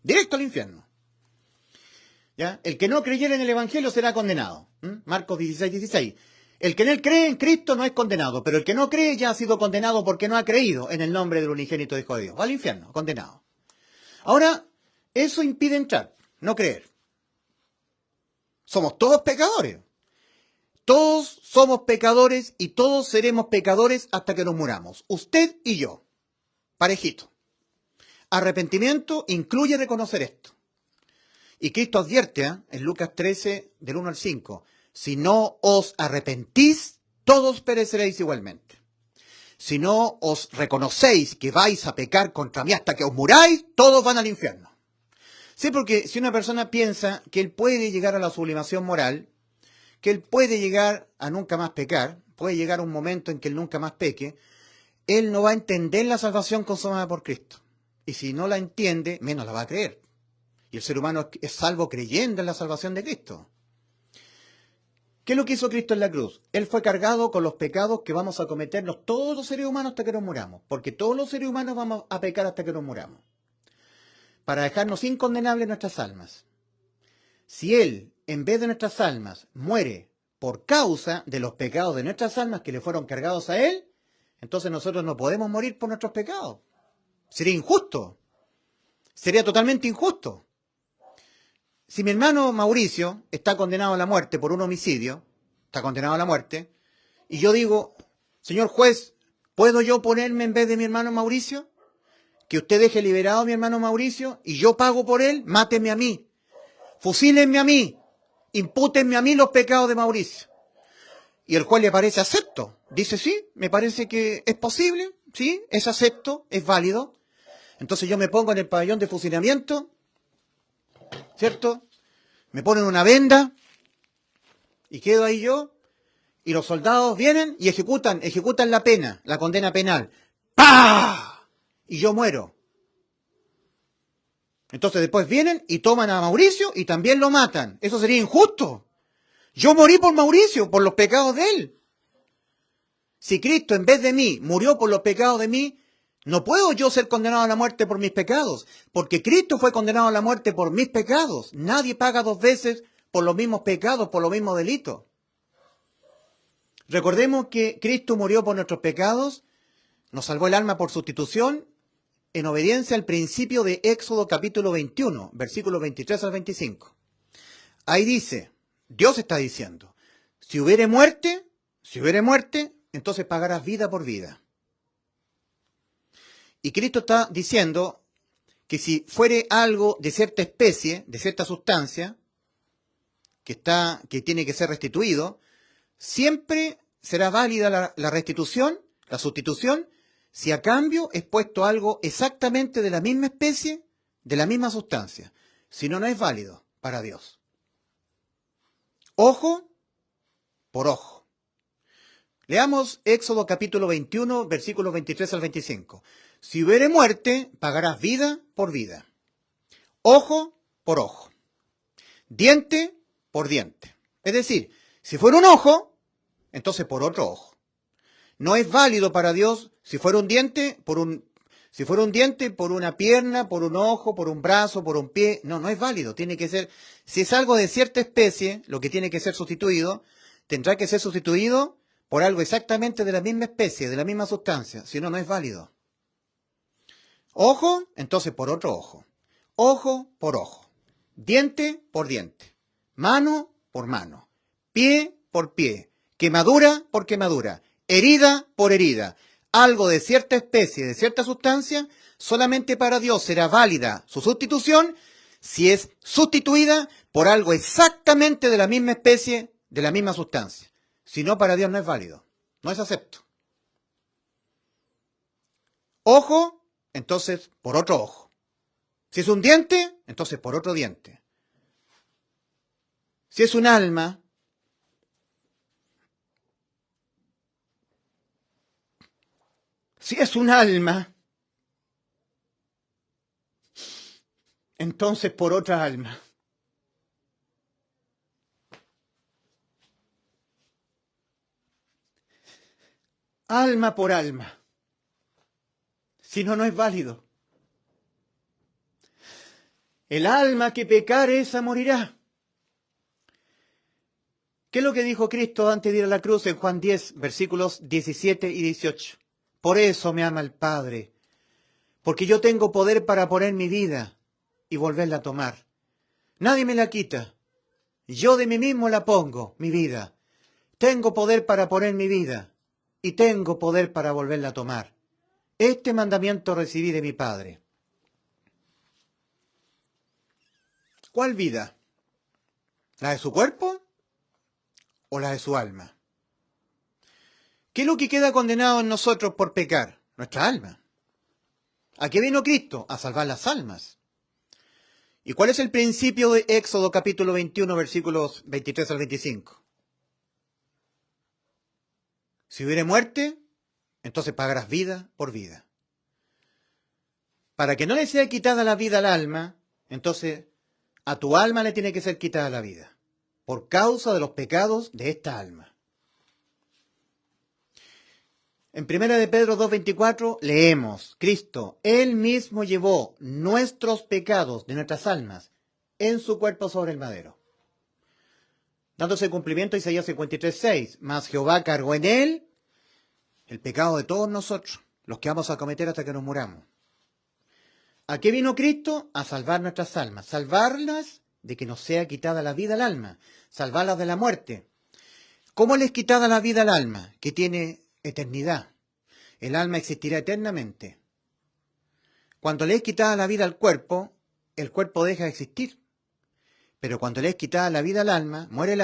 directo al infierno. ¿Ya? El que no creyera en el Evangelio será condenado. Marcos 16:16. El que en él cree en Cristo no es condenado, pero el que no cree ya ha sido condenado porque no ha creído en el nombre del unigénito Hijo de Dios. Va al infierno, condenado. Ahora, eso impide entrar, no creer. Somos todos pecadores. Todos somos pecadores y todos seremos pecadores hasta que nos muramos. Usted y yo. Parejito. Arrepentimiento incluye reconocer esto. Y Cristo advierte en Lucas 13, del 1 al 5, si no os arrepentís, todos pereceréis igualmente. Si no os reconocéis que vais a pecar contra mí hasta que os muráis, todos van al infierno. Sí, porque si una persona piensa que él puede llegar a la sublimación moral, que él puede llegar a nunca más pecar, puede llegar a un momento en que él nunca más peque, él no va a entender la salvación consumada por Cristo. Y si no la entiende, menos la va a creer. Y el ser humano es salvo creyendo en la salvación de Cristo. ¿Qué es lo que hizo Cristo en la cruz? Él fue cargado con los pecados que vamos a cometernos todos los seres humanos hasta que nos muramos. Porque todos los seres humanos vamos a pecar hasta que nos muramos. Para dejarnos incondenables nuestras almas. Si Él, en vez de nuestras almas, muere por causa de los pecados de nuestras almas que le fueron cargados a Él, entonces nosotros no podemos morir por nuestros pecados. Sería injusto. Sería totalmente injusto. Si mi hermano Mauricio está condenado a la muerte por un homicidio, está condenado a la muerte, y yo digo, señor juez, ¿puedo yo ponerme en vez de mi hermano Mauricio? Que usted deje liberado a mi hermano Mauricio y yo pago por él, máteme a mí, fusílenme a mí, impútenme a mí los pecados de Mauricio. Y el juez le parece acepto. Dice, sí, me parece que es posible, sí, es acepto, es válido. Entonces yo me pongo en el pabellón de fusilamiento, ¿cierto? Me ponen una venda y quedo ahí yo, y los soldados vienen y ejecutan la pena, la condena penal. ¡Pah! Y yo muero. Entonces después vienen y toman a Mauricio y también lo matan. Eso sería injusto. Yo morí por Mauricio, por los pecados de él. Si Cristo en vez de mí murió por los pecados de mí, no puedo yo ser condenado a la muerte por mis pecados, porque Cristo fue condenado a la muerte por mis pecados. Nadie paga dos veces por los mismos pecados, por los mismos delitos. Recordemos que Cristo murió por nuestros pecados, nos salvó el alma por sustitución, en obediencia al principio de Éxodo capítulo 21, versículos 23 al 25. Ahí dice, Dios está diciendo, si hubiere muerte, entonces pagarás vida por vida. Y Cristo está diciendo que si fuere algo de cierta especie, de cierta sustancia, que tiene que ser restituido, siempre será válida la restitución, la sustitución, si a cambio es puesto algo exactamente de la misma especie, de la misma sustancia. Si no, no es válido para Dios. Ojo por ojo. Leamos Éxodo capítulo 21, versículos 23 al 25. Si hubiere muerte, pagarás vida por vida. Ojo por ojo. Diente por diente. Es decir, si fuera un ojo, entonces por otro ojo. No es válido para Dios si fuera un diente por una pierna, por un ojo, por un brazo, por un pie. No es válido. Tiene que ser, si es algo de cierta especie, lo que tiene que ser sustituido, tendrá que ser sustituido por algo exactamente de la misma especie, de la misma sustancia. Si no, no es válido. Ojo, entonces por otro ojo. Ojo por ojo. Diente por diente. Mano por mano. Pie por pie. Quemadura por quemadura. Herida por herida. Algo de cierta especie, de cierta sustancia, solamente para Dios será válida su sustitución si es sustituida por algo exactamente de la misma especie, de la misma sustancia. Si no, para Dios no es válido. No es acepto. Ojo, entonces por otro ojo. Si es un diente, entonces por otro diente. Si es un alma, entonces por otra alma. Alma por alma. Si no, no es válido. El alma que pecare, esa morirá. ¿Qué es lo que dijo Cristo antes de ir a la cruz en Juan 10, versículos 17 y 18? Por eso me ama el Padre, porque yo tengo poder para poner mi vida y volverla a tomar. Nadie me la quita. Yo de mí mismo la pongo, mi vida. Tengo poder para poner mi vida y tengo poder para volverla a tomar. Este mandamiento recibí de mi Padre. ¿Cuál vida? ¿La de su cuerpo o la de su alma? ¿Qué es lo que queda condenado en nosotros por pecar? Nuestra alma. ¿A qué vino Cristo? A salvar las almas. ¿Y cuál es el principio de Éxodo capítulo 21, versículos 23 al 25? Si hubiere muerte, entonces pagarás vida por vida. Para que no le sea quitada la vida al alma, entonces a tu alma le tiene que ser quitada la vida, por causa de los pecados de esta alma. En 1 de Pedro 2:24 leemos, Cristo, Él mismo llevó nuestros pecados de nuestras almas en su cuerpo sobre el madero. Dándose cumplimiento a Isaías 53:6, mas Jehová cargó en Él el pecado de todos nosotros, los que vamos a cometer hasta que nos muramos. ¿A qué vino Cristo? A salvar nuestras almas, salvarlas de que nos sea quitada la vida al alma, salvarlas de la muerte. ¿Cómo le es quitada la vida al alma? Que tiene eternidad. El alma existirá eternamente. Cuando le es quitada la vida al cuerpo, el cuerpo deja de existir. Pero cuando le es quitada la vida al alma, muere el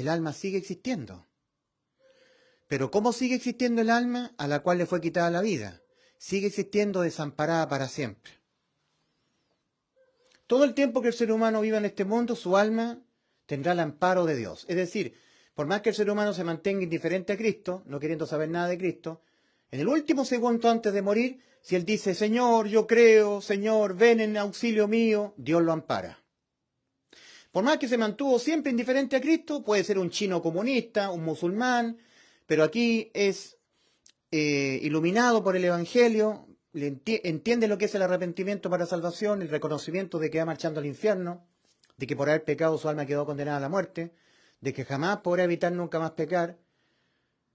alma sigue existiendo. Pero ¿cómo sigue existiendo el alma a la cual le fue quitada la vida? Sigue existiendo desamparada para siempre. Todo el tiempo que el ser humano viva en este mundo, su alma tendrá el amparo de Dios. Es decir, por más que el ser humano se mantenga indiferente a Cristo, no queriendo saber nada de Cristo, en el último segundo antes de morir, si él dice, Señor, yo creo, Señor, ven en auxilio mío, Dios lo ampara. Por más que se mantuvo siempre indiferente a Cristo, puede ser un chino comunista, un musulmán, pero aquí es iluminado por el Evangelio, entiende lo que es el arrepentimiento para salvación, el reconocimiento de que va marchando al infierno, de que por haber pecado su alma quedó condenada a la muerte, de que jamás podrá evitar nunca más pecar,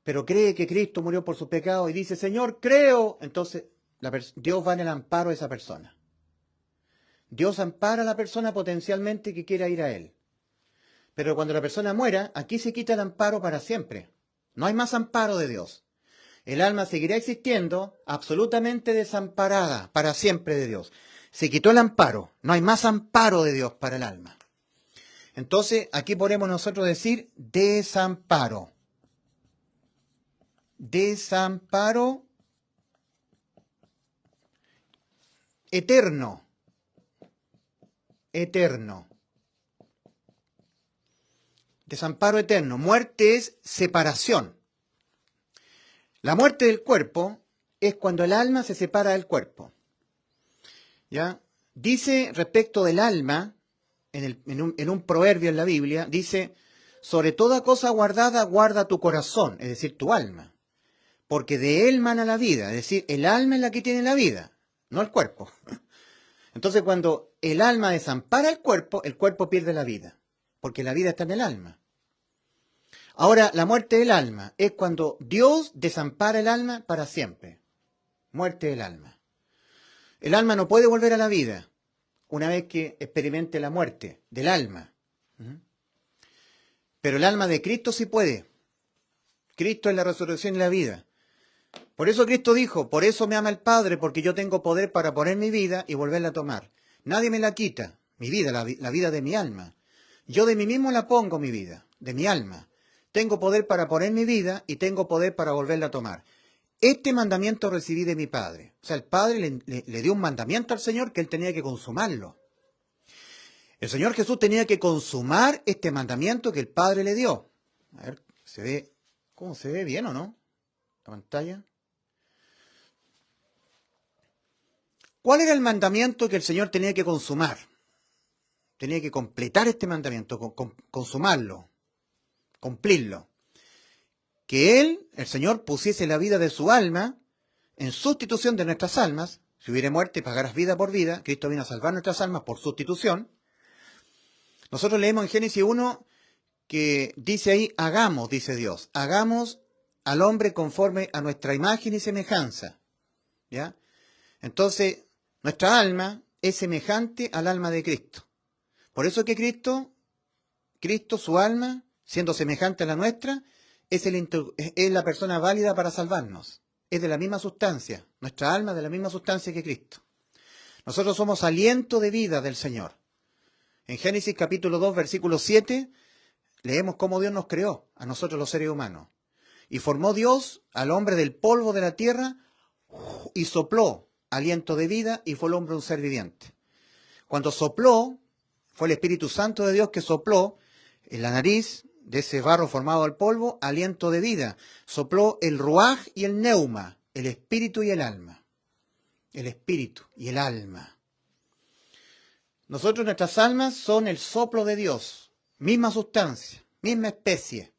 pero cree que Cristo murió por sus pecados y dice, Señor, creo. Entonces Dios va en el amparo de esa persona. Dios ampara a la persona potencialmente que quiera ir a Él. Pero cuando la persona muera, aquí se quita el amparo para siempre. No hay más amparo de Dios. El alma seguirá existiendo absolutamente desamparada para siempre de Dios. Se quitó el amparo. No hay más amparo de Dios para el alma. Entonces, aquí podemos nosotros decir desamparo. Desamparo eterno. Eterno. Desamparo eterno. Muerte es separación. La muerte del cuerpo es cuando el alma se separa del cuerpo. ¿Ya? Dice respecto del alma, en un proverbio en la Biblia, dice, sobre toda cosa guardada, guarda tu corazón, es decir, tu alma. Porque de él mana la vida, es decir, el alma es la que tiene la vida, no el cuerpo. Entonces, cuando el alma desampara el cuerpo pierde la vida, porque la vida está en el alma. Ahora, la muerte del alma es cuando Dios desampara el alma para siempre. Muerte del alma. El alma no puede volver a la vida una vez que experimente la muerte del alma. Pero el alma de Cristo sí puede. Cristo es la resurrección y la vida. Por eso Cristo dijo, por eso me ama el Padre, porque yo tengo poder para poner mi vida y volverla a tomar. Nadie me la quita, mi vida, la vida de mi alma. Yo de mí mismo la pongo, mi vida, de mi alma. Tengo poder para poner mi vida y tengo poder para volverla a tomar. Este mandamiento recibí de mi Padre. O sea, el Padre le dio un mandamiento al Señor que Él tenía que consumarlo. El Señor Jesús tenía que consumar este mandamiento que el Padre le dio. A ver, ¿se ve? ¿Cómo se ve? ¿Bien o no? La pantalla. ¿Cuál era el mandamiento que el Señor tenía que consumar? Tenía que completar este mandamiento, consumarlo, cumplirlo. Que Él, el Señor, pusiese la vida de su alma en sustitución de nuestras almas, Si hubiere muerte, pagarás vida por vida. Cristo vino a salvar nuestras almas por sustitución. Nosotros leemos en Génesis 1 que dice ahí, hagamos, dice Dios, hagamos al hombre conforme a nuestra imagen y semejanza. ¿Ya? Entonces, nuestra alma es semejante al alma de Cristo. Por eso que Cristo, su alma, siendo semejante a la nuestra, es la persona válida para salvarnos. Es de la misma sustancia, nuestra alma es de la misma sustancia que Cristo. Nosotros somos aliento de vida del Señor. En Génesis capítulo 2, versículo 7, leemos cómo Dios nos creó, a nosotros los seres humanos. Y formó Dios al hombre del polvo de la tierra y sopló aliento de vida y fue el hombre un ser viviente. Cuando sopló, fue el Espíritu Santo de Dios que sopló en la nariz de ese barro formado del polvo, aliento de vida. Sopló el ruaj y el neuma, el espíritu y el alma. El espíritu y el alma. Nosotros, nuestras almas son el soplo de Dios, misma sustancia, misma especie.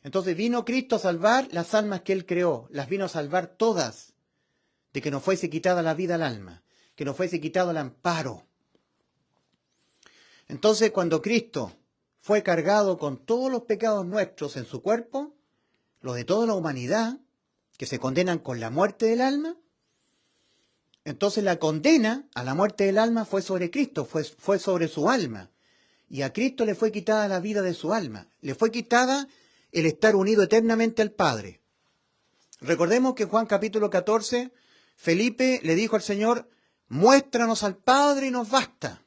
Entonces vino Cristo a salvar las almas que Él creó, las vino a salvar todas, de que no fuese quitada la vida al alma, que no fuese quitado el amparo. Entonces, cuando Cristo fue cargado con todos los pecados nuestros en su cuerpo, los de toda la humanidad, que se condenan con la muerte del alma, entonces la condena a la muerte del alma fue sobre Cristo, fue sobre su alma. Y a Cristo le fue quitada la vida de su alma, le fue quitada el estar unido eternamente al Padre. Recordemos que en Juan capítulo 14, Felipe le dijo al Señor, muéstranos al Padre y nos basta,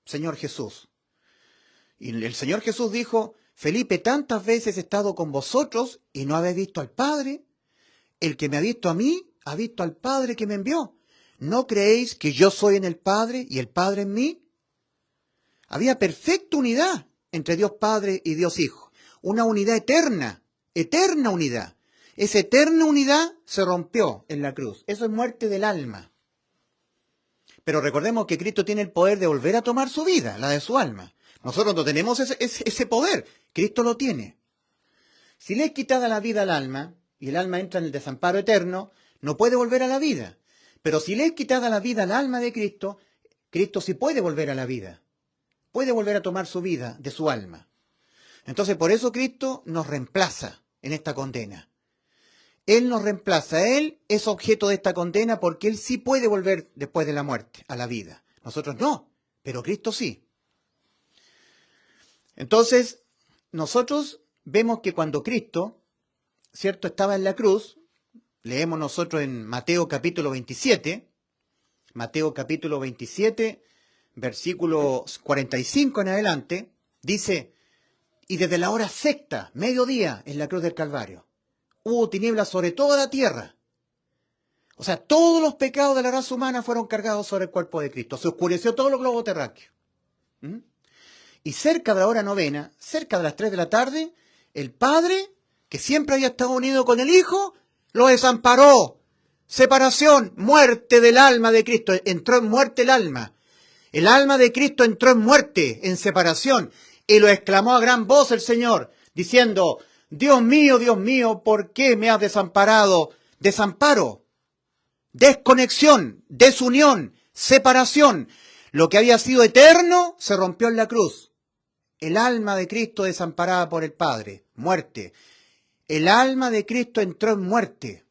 Señor Jesús. Y el Señor Jesús dijo, Felipe, tantas veces he estado con vosotros y no habéis visto al Padre. El que me ha visto a mí, ha visto al Padre que me envió. ¿No creéis que yo soy en el Padre y el Padre en mí? Había perfecta unidad entre Dios Padre y Dios Hijo. Una unidad eterna, eterna unidad. Esa eterna unidad se rompió en la cruz. Eso es muerte del alma. Pero recordemos que Cristo tiene el poder de volver a tomar su vida, la de su alma. Nosotros no tenemos ese poder. Cristo lo tiene. Si le es quitada la vida al alma, y el alma entra en el desamparo eterno, no puede volver a la vida. Pero si le es quitada la vida al alma de Cristo, Cristo sí puede volver a la vida. Puede volver a tomar su vida de su alma. Entonces, por eso Cristo nos reemplaza en esta condena. Él nos reemplaza. Él es objeto de esta condena porque Él sí puede volver después de la muerte a la vida. Nosotros no, pero Cristo sí. Entonces, nosotros vemos que cuando Cristo, ¿cierto?, estaba en la cruz, leemos nosotros en Mateo capítulo 27, versículo 45 en adelante, dice, y desde la hora sexta, mediodía, en la cruz del Calvario, hubo tinieblas sobre toda la tierra. O sea, todos los pecados de la raza humana fueron cargados sobre el cuerpo de Cristo. Se oscureció todo el globo terráqueo. Y cerca de la hora novena, cerca de las 3 de la tarde, el Padre, que siempre había estado unido con el Hijo, lo desamparó. Separación, muerte del alma de Cristo. Entró en muerte el alma. El alma de Cristo entró en muerte, en separación. Y lo exclamó a gran voz el Señor, diciendo, Dios mío, ¿por qué me has desamparado? Desamparo, desconexión, desunión, separación. Lo que había sido eterno se rompió en la cruz. El alma de Cristo desamparada por el Padre, muerte. El alma de Cristo entró en muerte.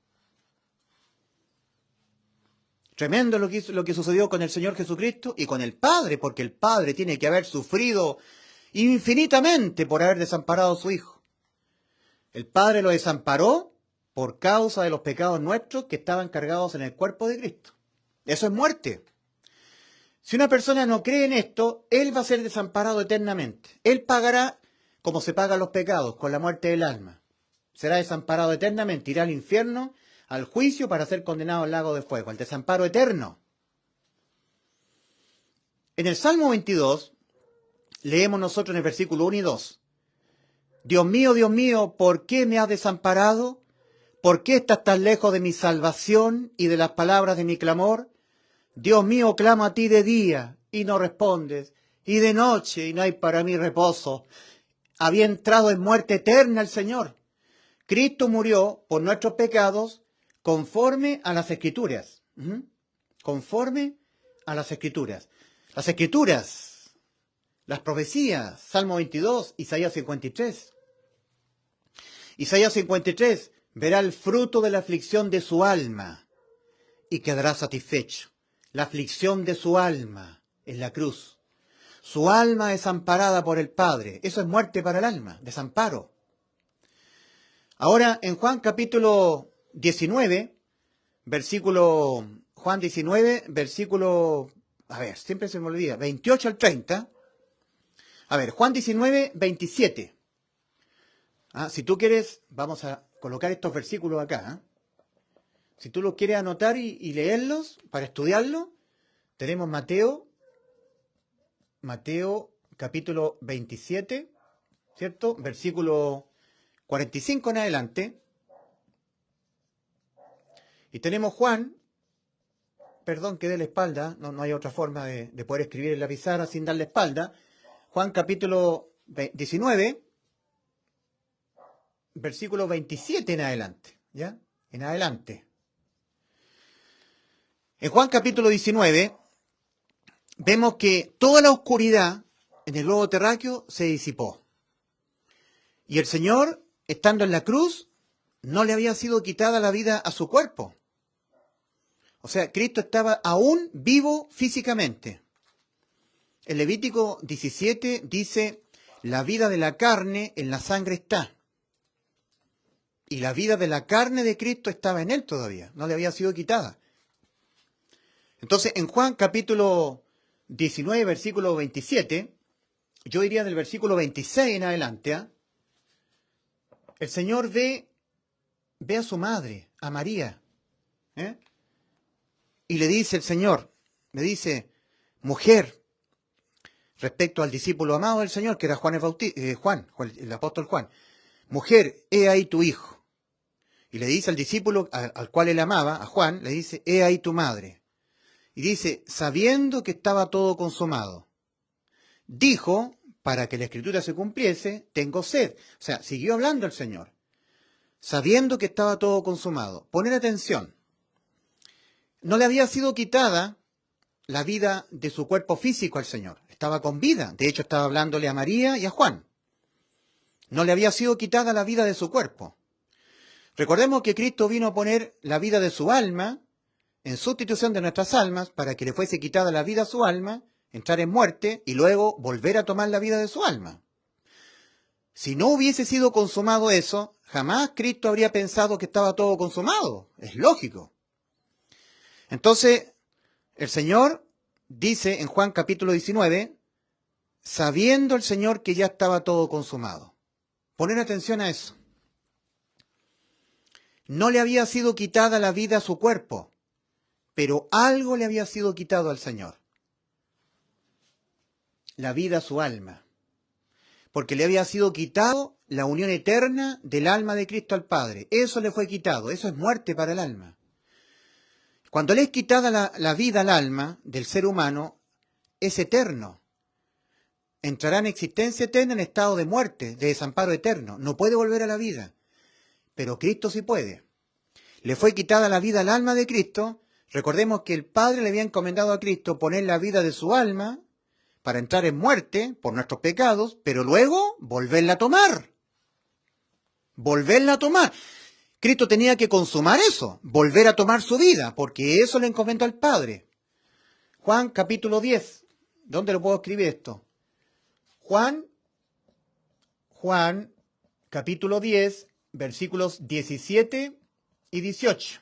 Tremendo lo que sucedió con el Señor Jesucristo y con el Padre, porque el Padre tiene que haber sufrido infinitamente por haber desamparado a su Hijo. El Padre lo desamparó por causa de los pecados nuestros que estaban cargados en el cuerpo de Cristo. Eso es muerte. Si una persona no cree en esto, él va a ser desamparado eternamente. Él pagará como se pagan los pecados, con la muerte del alma. Será desamparado eternamente, irá al infierno, al juicio para ser condenado al lago de fuego, al desamparo eterno. En el Salmo 22, leemos nosotros en el versículo 1 y 2. Dios mío, ¿por qué me has desamparado? ¿Por qué estás tan lejos de mi salvación y de las palabras de mi clamor? Dios mío, clamo a ti de día y no respondes, y de noche y no hay para mí reposo. Había entrado en muerte eterna el Señor. Cristo murió por nuestros pecados conforme a las Escrituras. conforme a las Escrituras. Las Escrituras, las profecías, Salmo 22, Isaías 53. Isaías 53, verá el fruto de la aflicción de su alma y quedará satisfecho. La aflicción de su alma en la cruz. Su alma desamparada por el Padre. Eso es muerte para el alma, desamparo. Ahora, en Juan capítulo 19, Juan 19, versículo, siempre se me olvida, 28 al 30. Juan 19, 27. Si tú quieres, vamos a colocar estos versículos acá. Si tú los quieres anotar y leerlos para estudiarlo, tenemos Mateo capítulo 27, ¿cierto? Versículo 45 en adelante. Y tenemos Juan, perdón que dé la espalda, no hay otra forma de poder escribir en la pizarra sin darle espalda. Juan capítulo 19, versículo 27 en adelante, ¿ya? En adelante. En Juan capítulo 19, vemos que toda la oscuridad en el globo terráqueo se disipó. Y el Señor, estando en la cruz, no le había sido quitada la vida a su cuerpo. O sea, Cristo estaba aún vivo físicamente. El Levítico 17 dice, la vida de la carne en la sangre está. Y la vida de la carne de Cristo estaba en él todavía, no le había sido quitada. Entonces, en Juan capítulo 19, versículo 27, yo diría del versículo 26 en adelante, el Señor ve a su madre, a María, y le dice el Señor, le dice, mujer, respecto al discípulo amado del Señor, que era el apóstol Juan, mujer, he ahí tu hijo. Y le dice al discípulo al cual él amaba, a Juan, le dice, he ahí tu madre. Y dice, sabiendo que estaba todo consumado, dijo, para que la Escritura se cumpliese, tengo sed. O sea, siguió hablando el Señor, sabiendo que estaba todo consumado. Poner atención, no le había sido quitada la vida de su cuerpo físico al Señor, estaba con vida. De hecho, estaba hablándole a María y a Juan. No le había sido quitada la vida de su cuerpo. Recordemos que Cristo vino a poner la vida de su alma en sustitución de nuestras almas, para que le fuese quitada la vida a su alma, entrar en muerte y luego volver a tomar la vida de su alma. Si no hubiese sido consumado eso, jamás Cristo habría pensado que estaba todo consumado. Es lógico. Entonces, el Señor dice en Juan capítulo 19, sabiendo el Señor que ya estaba todo consumado. Poner atención a eso. No le había sido quitada la vida a su cuerpo, pero algo le había sido quitado al Señor. La vida a su alma. Porque le había sido quitado la unión eterna del alma de Cristo al Padre. Eso le fue quitado. Eso es muerte para el alma. Cuando le es quitada la vida al alma del ser humano, es eterno. Entrará en existencia eterna en estado de muerte, de desamparo eterno. No puede volver a la vida. Pero Cristo sí puede. Le fue quitada la vida al alma de Cristo. Recordemos que el Padre le había encomendado a Cristo poner la vida de su alma para entrar en muerte por nuestros pecados, pero luego volverla a tomar. Volverla a tomar. Cristo tenía que consumar eso, volver a tomar su vida, porque eso le encomendó al Padre. Juan capítulo 10. ¿Dónde lo puedo escribir esto? Juan capítulo 10, versículos 17 y 18.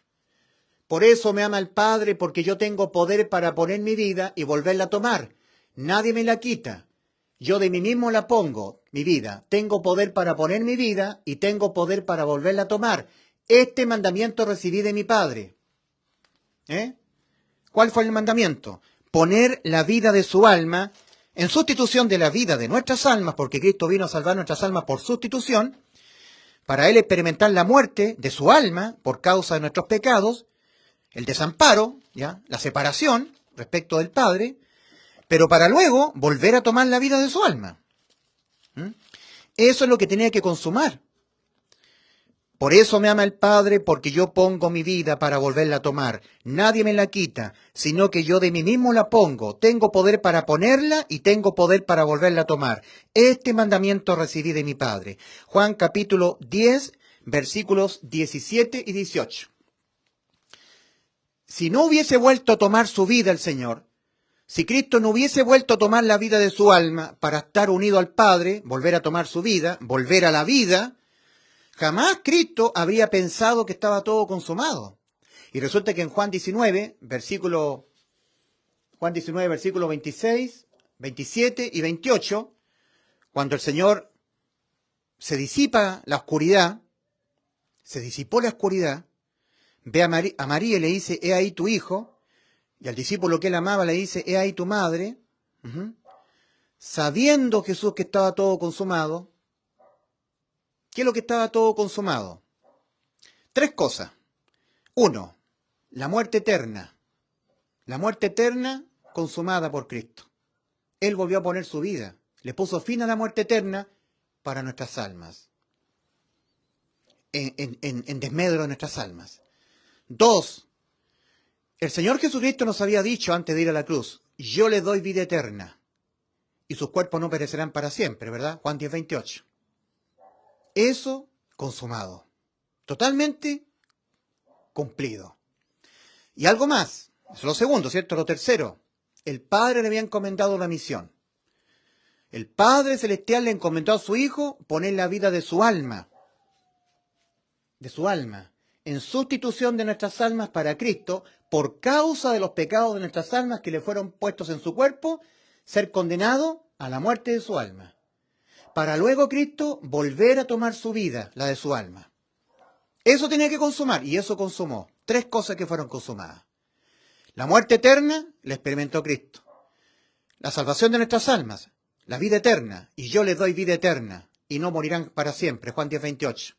Por eso me ama el Padre, porque yo tengo poder para poner mi vida y volverla a tomar. Nadie me la quita. Yo de mí mismo la pongo, mi vida. Tengo poder para poner mi vida y tengo poder para volverla a tomar. Este mandamiento recibí de mi Padre. ¿Cuál fue el mandamiento? Poner la vida de su alma en sustitución de la vida de nuestras almas, porque Cristo vino a salvar nuestras almas por sustitución, para él experimentar la muerte de su alma por causa de nuestros pecados, el desamparo, ¿ya? La separación respecto del Padre, pero para luego volver a tomar la vida de su alma. Eso es lo que tenía que consumar. Por eso me ama el Padre, porque yo pongo mi vida para volverla a tomar. Nadie me la quita, sino que yo de mí mismo la pongo. Tengo poder para ponerla y tengo poder para volverla a tomar. Este mandamiento recibí de mi Padre. Juan capítulo 10, versículos 17 y 18. Si no hubiese vuelto a tomar su vida el Señor, si Cristo no hubiese vuelto a tomar la vida de su alma para estar unido al Padre, volver a tomar su vida, volver a la vida, jamás Cristo habría pensado que estaba todo consumado. Y resulta que en Juan 19, versículo 26, 27 y 28, cuando el Señor se disipó la oscuridad, ve a María y le dice, he ahí tu hijo, y al discípulo que él amaba le dice, he ahí tu madre, sabiendo Jesús que estaba todo consumado. ¿Qué es lo que estaba todo consumado? 3 cosas. 1, la muerte eterna. La muerte eterna consumada por Cristo. Él volvió a poner su vida. Le puso fin a la muerte eterna para nuestras almas. En desmedro de nuestras almas. 2, el Señor Jesucristo nos había dicho antes de ir a la cruz, yo le doy vida eterna y sus cuerpos no perecerán para siempre, ¿verdad? Juan 10, 28. Eso consumado. Totalmente cumplido. Y algo más. Eso es lo segundo, ¿cierto? Lo tercero. El Padre le había encomendado la misión. El Padre Celestial le encomendó a su Hijo poner la vida de su alma. De su alma. En sustitución de nuestras almas para Cristo, por causa de los pecados de nuestras almas que le fueron puestos en su cuerpo, ser condenado a la muerte de su alma. Para luego Cristo volver a tomar su vida, la de su alma. Eso tenía que consumar, y eso consumó. 3 cosas que fueron consumadas. La muerte eterna la experimentó Cristo. La salvación de nuestras almas, la vida eterna, y yo les doy vida eterna, y no morirán para siempre, Juan 10, 28.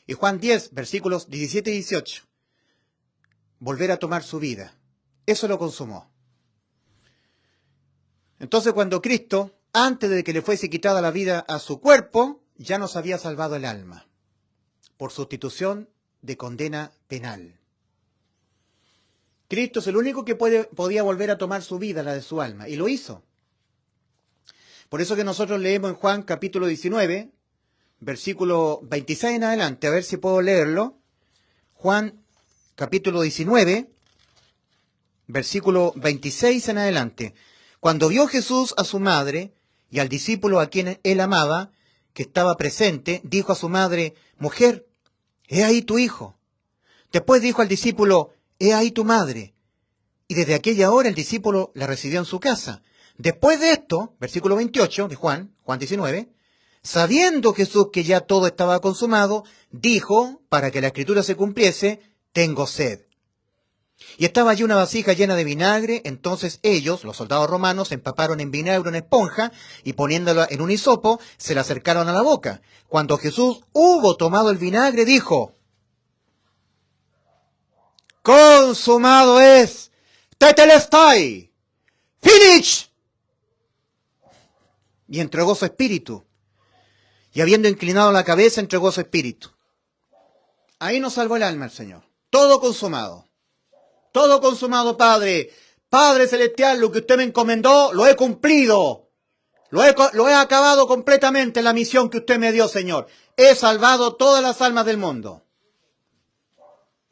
Y Juan 10, versículos 17 y 18. Volver a tomar su vida. Eso lo consumó. Entonces cuando Cristo, antes de que le fuese quitada la vida a su cuerpo, ya nos había salvado el alma, por sustitución de condena penal. Cristo es el único que podía volver a tomar su vida, la de su alma, y lo hizo. Por eso que nosotros leemos en Juan capítulo 19, versículo 26 en adelante, a ver si puedo leerlo. Juan capítulo 19, versículo 26 en adelante. Cuando vio Jesús a su madre y al discípulo a quien él amaba, que estaba presente, dijo a su madre, mujer, he ahí tu hijo. Después dijo al discípulo, he ahí tu madre. Y desde aquella hora el discípulo la recibió en su casa. Después de esto, versículo 28 de Juan 19, sabiendo Jesús que ya todo estaba consumado, dijo, para que la escritura se cumpliese, tengo sed. Y estaba allí una vasija llena de vinagre, entonces ellos, los soldados romanos, empaparon en vinagre una esponja y poniéndola en un hisopo, se la acercaron a la boca. Cuando Jesús hubo tomado el vinagre, dijo, consumado es, tetelestai, finish. Y entregó su espíritu. Y habiendo inclinado la cabeza, entregó su espíritu. Ahí nos salvó el alma el Señor. Todo consumado. Todo consumado, Padre. Padre Celestial, lo que usted me encomendó, lo he cumplido. Lo he acabado completamente la misión que usted me dio, Señor. He salvado todas las almas del mundo.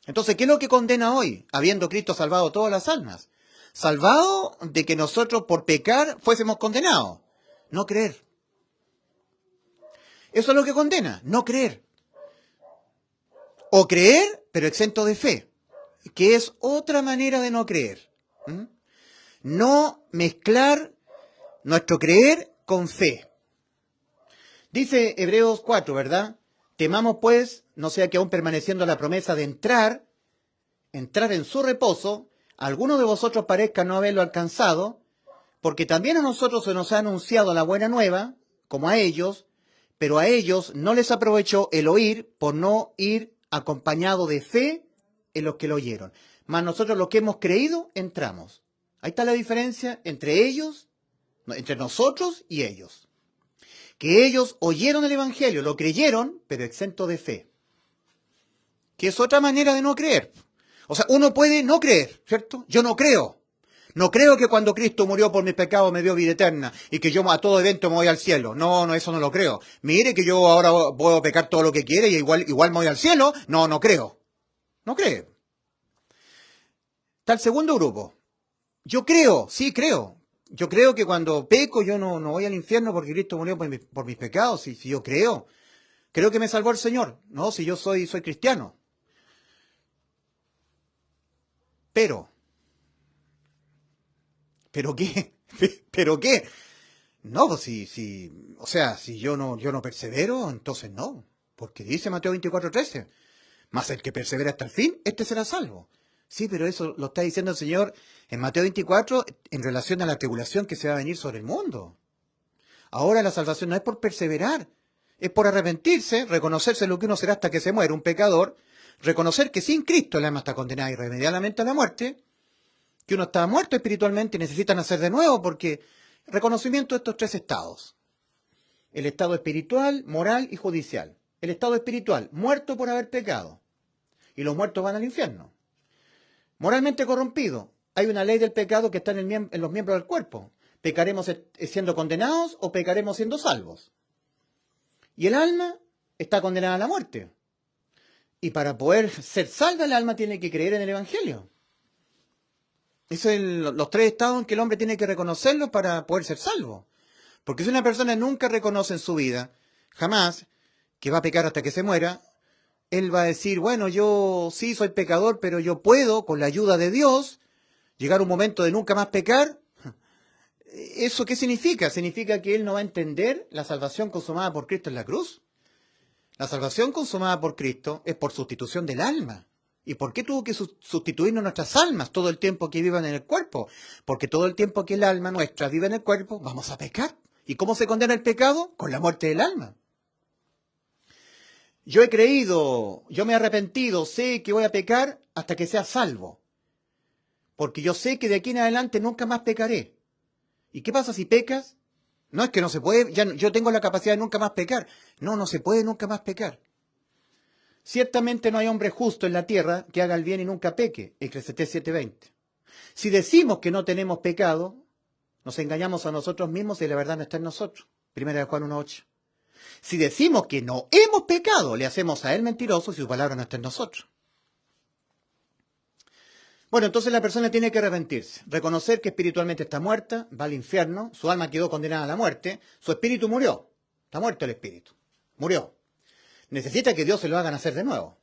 Entonces, ¿qué es lo que condena hoy? Habiendo Cristo salvado todas las almas. Salvado de que nosotros por pecar fuésemos condenados. No creer. Eso es lo que condena, no creer. O creer, pero exento de fe, que es otra manera de no creer. No mezclar nuestro creer con fe. Dice Hebreos 4, ¿verdad? Temamos pues, no sea que aún permaneciendo la promesa de entrar en su reposo, alguno de vosotros parezca no haberlo alcanzado, porque también a nosotros se nos ha anunciado la buena nueva, como a ellos, pero a ellos no les aprovechó el oír por no ir acompañado de fe en los que lo oyeron. Mas nosotros los que hemos creído, entramos. Ahí está la diferencia entre ellos, entre nosotros y ellos. Que ellos oyeron el Evangelio, lo creyeron, pero exento de fe. que es otra manera de no creer. O sea, uno puede no creer, ¿cierto? Yo no creo. No creo que cuando Cristo murió por mis pecados me dio vida eterna y que yo a todo evento me voy al cielo. No, no, eso no lo creo. Mire que yo ahora puedo pecar todo lo que quiera y igual me voy al cielo. No, no creo. No creo. Está el segundo grupo. Yo creo, sí creo. Yo creo que cuando peco yo no voy al infierno porque Cristo murió por mis pecados. Si yo creo. Creo que me salvó el Señor. No, si yo soy cristiano. ¿Pero qué? ¿Pero qué? No, pues o sea, si yo no persevero, entonces no. Porque dice Mateo 24:13, mas el que persevera hasta el fin, este será salvo. Sí, pero eso lo está diciendo el Señor en Mateo 24 en relación a la tribulación que se va a venir sobre el mundo. Ahora la salvación no es por perseverar, es por arrepentirse, reconocerse lo que uno será hasta que se muere, un pecador, reconocer que sin Cristo el alma está condenada irremediablemente a la muerte, que uno está muerto espiritualmente y necesita nacer de nuevo, porque reconocimiento de estos tres estados: el estado espiritual, moral y judicial. El estado espiritual, muerto por haber pecado, y los muertos van al infierno. Moralmente corrompido, hay una ley del pecado que está en los miembros del cuerpo. ¿Pecaremos siendo condenados o pecaremos siendo salvos? Y el alma está condenada a la muerte. Y para poder ser salva el alma tiene que creer en el Evangelio. Esos son los tres estados en que el hombre tiene que reconocerlos para poder ser salvo. Porque si una persona nunca reconoce en su vida, jamás, que va a pecar hasta que se muera, él va a decir, bueno, yo sí soy pecador, pero yo puedo, con la ayuda de Dios, llegar a un momento de nunca más pecar. ¿Eso qué significa? Significa que él no va a entender la salvación consumada por Cristo en la cruz. La salvación consumada por Cristo es por sustitución del alma. ¿Y por qué tuvo que sustituirnos nuestras almas todo el tiempo que vivan en el cuerpo? Porque todo el tiempo que el alma nuestra vive en el cuerpo, vamos a pecar. ¿Y cómo se condena el pecado? Con la muerte del alma. Yo he creído, yo me he arrepentido, sé que voy a pecar hasta que sea salvo. Porque yo sé que de aquí en adelante nunca más pecaré. ¿Y qué pasa si pecas? No es que no se puede, yo tengo la capacidad de nunca más pecar. No se puede nunca más pecar. Ciertamente no hay hombre justo en la tierra que haga el bien y nunca peque. Eclesiastés 7:20. Si decimos que no tenemos pecado, nos engañamos a nosotros mismos y la verdad no está en nosotros. Primera de Juan 1:8. Si decimos que no hemos pecado, le hacemos a él mentiroso y su palabra no está en nosotros. Bueno, entonces la persona tiene que arrepentirse, reconocer que espiritualmente está muerta, va al infierno, su alma quedó condenada a la muerte, su espíritu murió, está muerto el espíritu, murió. Necesita que Dios se lo haga nacer de nuevo.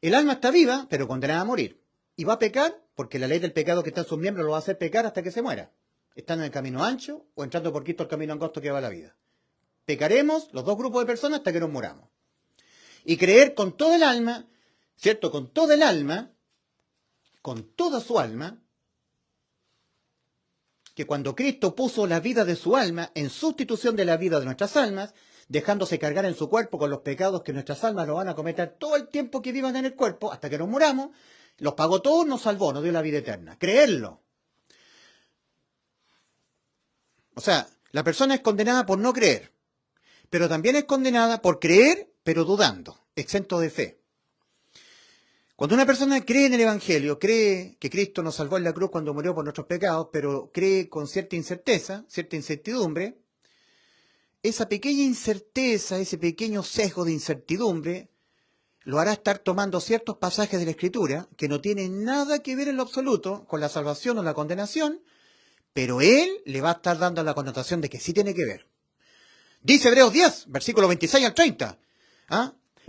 El alma está viva, pero condenada a morir. Y va a pecar porque la ley del pecado que está en sus miembros lo va a hacer pecar hasta que se muera. Estando en el camino ancho o entrando por Cristo el camino angosto que va a la vida. Pecaremos los dos grupos de personas hasta que nos muramos. Y creer con todo el alma, ¿cierto? Con todo el alma, con toda su alma, que cuando Cristo puso la vida de su alma en sustitución de la vida de nuestras almas, dejándose cargar en su cuerpo con los pecados que nuestras almas lo van a cometer todo el tiempo que vivan en el cuerpo, hasta que nos muramos, los pagó todos, nos salvó, nos dio la vida eterna. Creerlo. O sea, la persona es condenada por no creer, pero también es condenada por creer, pero dudando, exento de fe. Cuando una persona cree en el Evangelio, cree que Cristo nos salvó en la cruz cuando murió por nuestros pecados, pero cree con cierta incerteza, cierta incertidumbre, esa pequeña incerteza, ese pequeño sesgo de incertidumbre, lo hará estar tomando ciertos pasajes de la Escritura que no tienen nada que ver en lo absoluto con la salvación o la condenación, pero él le va a estar dando la connotación de que sí tiene que ver. Dice Hebreos 10, versículo 26 al 30.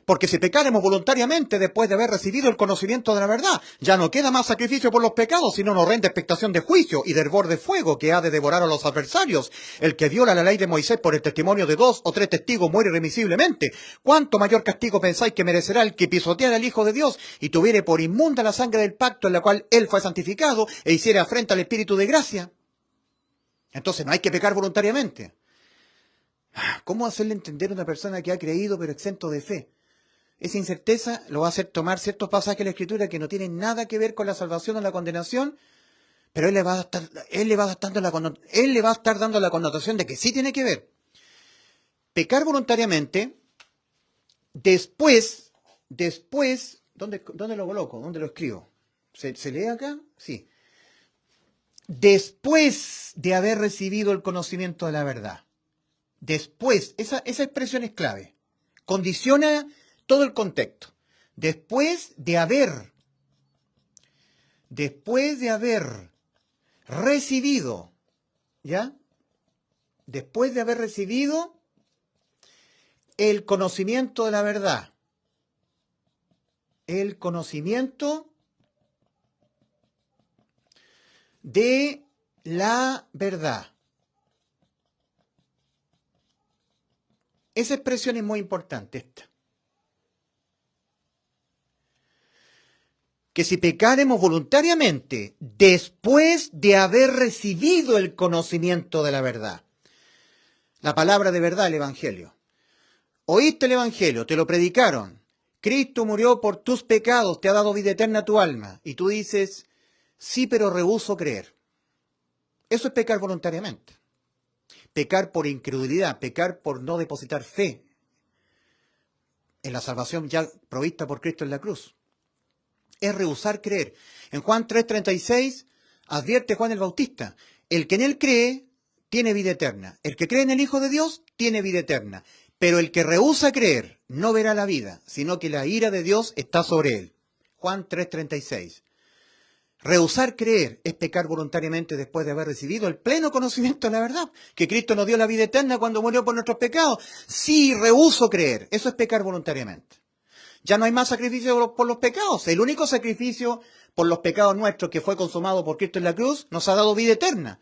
Porque si pecaremos voluntariamente después de haber recibido el conocimiento de la verdad, ya no queda más sacrificio por los pecados, sino una horrenda expectación de juicio y de hervor de fuego que ha de devorar a los adversarios. El que viola la ley de Moisés por el testimonio de 2 o 3 testigos muere irremisiblemente. ¿Cuánto mayor castigo pensáis que merecerá el que pisoteara al Hijo de Dios y tuviere por inmunda la sangre del pacto en la cual él fue santificado e hiciera afrenta al Espíritu de gracia? Entonces no hay que pecar voluntariamente. ¿Cómo hacerle entender a una persona que ha creído pero exento de fe? Esa incerteza lo va a hacer tomar ciertos pasajes de la Escritura que no tienen nada que ver con la salvación o la condenación, pero él le va a estar dando la connotación de que sí tiene que ver. Pecar voluntariamente, después ¿Dónde lo coloco? ¿Dónde lo escribo? ¿Se lee acá? Sí. Después de haber recibido el conocimiento de la verdad. Después, esa expresión es clave. Condiciona todo el contexto. Después de haber recibido, ¿ya? Después de haber recibido el conocimiento de la verdad. El conocimiento de la verdad. Esa expresión es muy importante, esta. Que si pecaremos voluntariamente después de haber recibido el conocimiento de la verdad. La palabra de verdad, el Evangelio. Oíste el Evangelio, te lo predicaron. Cristo murió por tus pecados, te ha dado vida eterna a tu alma. Y tú dices, sí, pero rehúso creer. Eso es pecar voluntariamente. Pecar por incredulidad, pecar por no depositar fe en la salvación ya provista por Cristo en la cruz. Es rehusar creer. En Juan 3:36 advierte Juan el Bautista, el que en él cree tiene vida eterna. El que cree en el Hijo de Dios tiene vida eterna. Pero el que rehúsa creer no verá la vida, sino que la ira de Dios está sobre él. Juan 3:36. Rehusar creer es pecar voluntariamente después de haber recibido el pleno conocimiento de la verdad, que Cristo nos dio la vida eterna cuando murió por nuestros pecados. Sí, rehuso creer. Eso es pecar voluntariamente. Ya no hay más sacrificio por los pecados. El único sacrificio por los pecados nuestros que fue consumado por Cristo en la cruz nos ha dado vida eterna.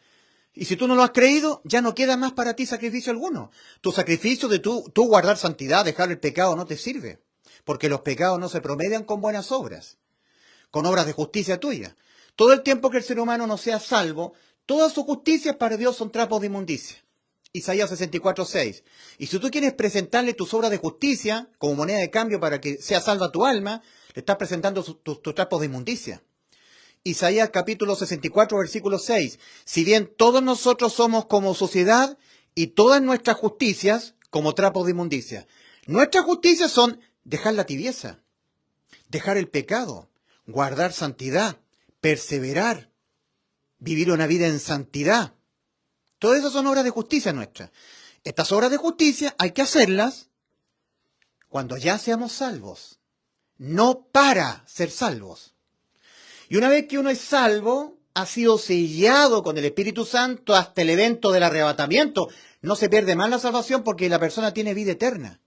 Y si tú no lo has creído, ya no queda más para ti sacrificio alguno. Tu sacrificio de tú guardar santidad, dejar el pecado, no te sirve. Porque los pecados no se promedian con buenas obras, con obras de justicia tuya. Todo el tiempo que el ser humano no sea salvo, todas sus justicias para Dios son trapos de inmundicia. Isaías 64:6. Y si tú quieres presentarle tus obras de justicia como moneda de cambio para que sea salva tu alma, le estás presentando tus trapos de inmundicia. Isaías capítulo 64, versículo 6. Si bien todos nosotros somos como suciedad y todas nuestras justicias como trapos de inmundicia. Nuestras justicias son dejar la tibieza, dejar el pecado, guardar santidad, perseverar, vivir una vida en santidad. Todas esas son obras de justicia nuestras. Estas obras de justicia hay que hacerlas cuando ya seamos salvos, no para ser salvos. Y una vez que uno es salvo, ha sido sellado con el Espíritu Santo hasta el evento del arrebatamiento. No se pierde más la salvación porque la persona tiene vida eterna.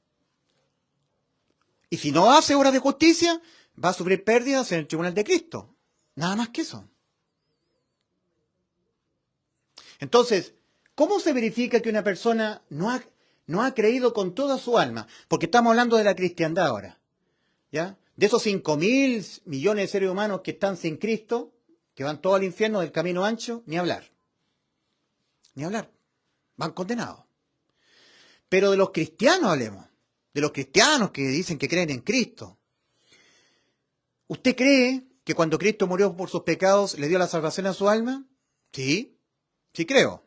Y si no hace obras de justicia, va a sufrir pérdidas en el tribunal de Cristo. Nada más que eso. Entonces, ¿cómo se verifica que una persona no ha creído con toda su alma? Porque estamos hablando de la cristiandad ahora, ¿ya? De esos 5.000 millones de seres humanos que están sin Cristo, que van todos al infierno del camino ancho, ni hablar. Ni hablar. Van condenados. Pero de los cristianos hablemos. De los cristianos que dicen que creen en Cristo. ¿Usted cree que cuando Cristo murió por sus pecados le dio la salvación a su alma? Sí, sí creo.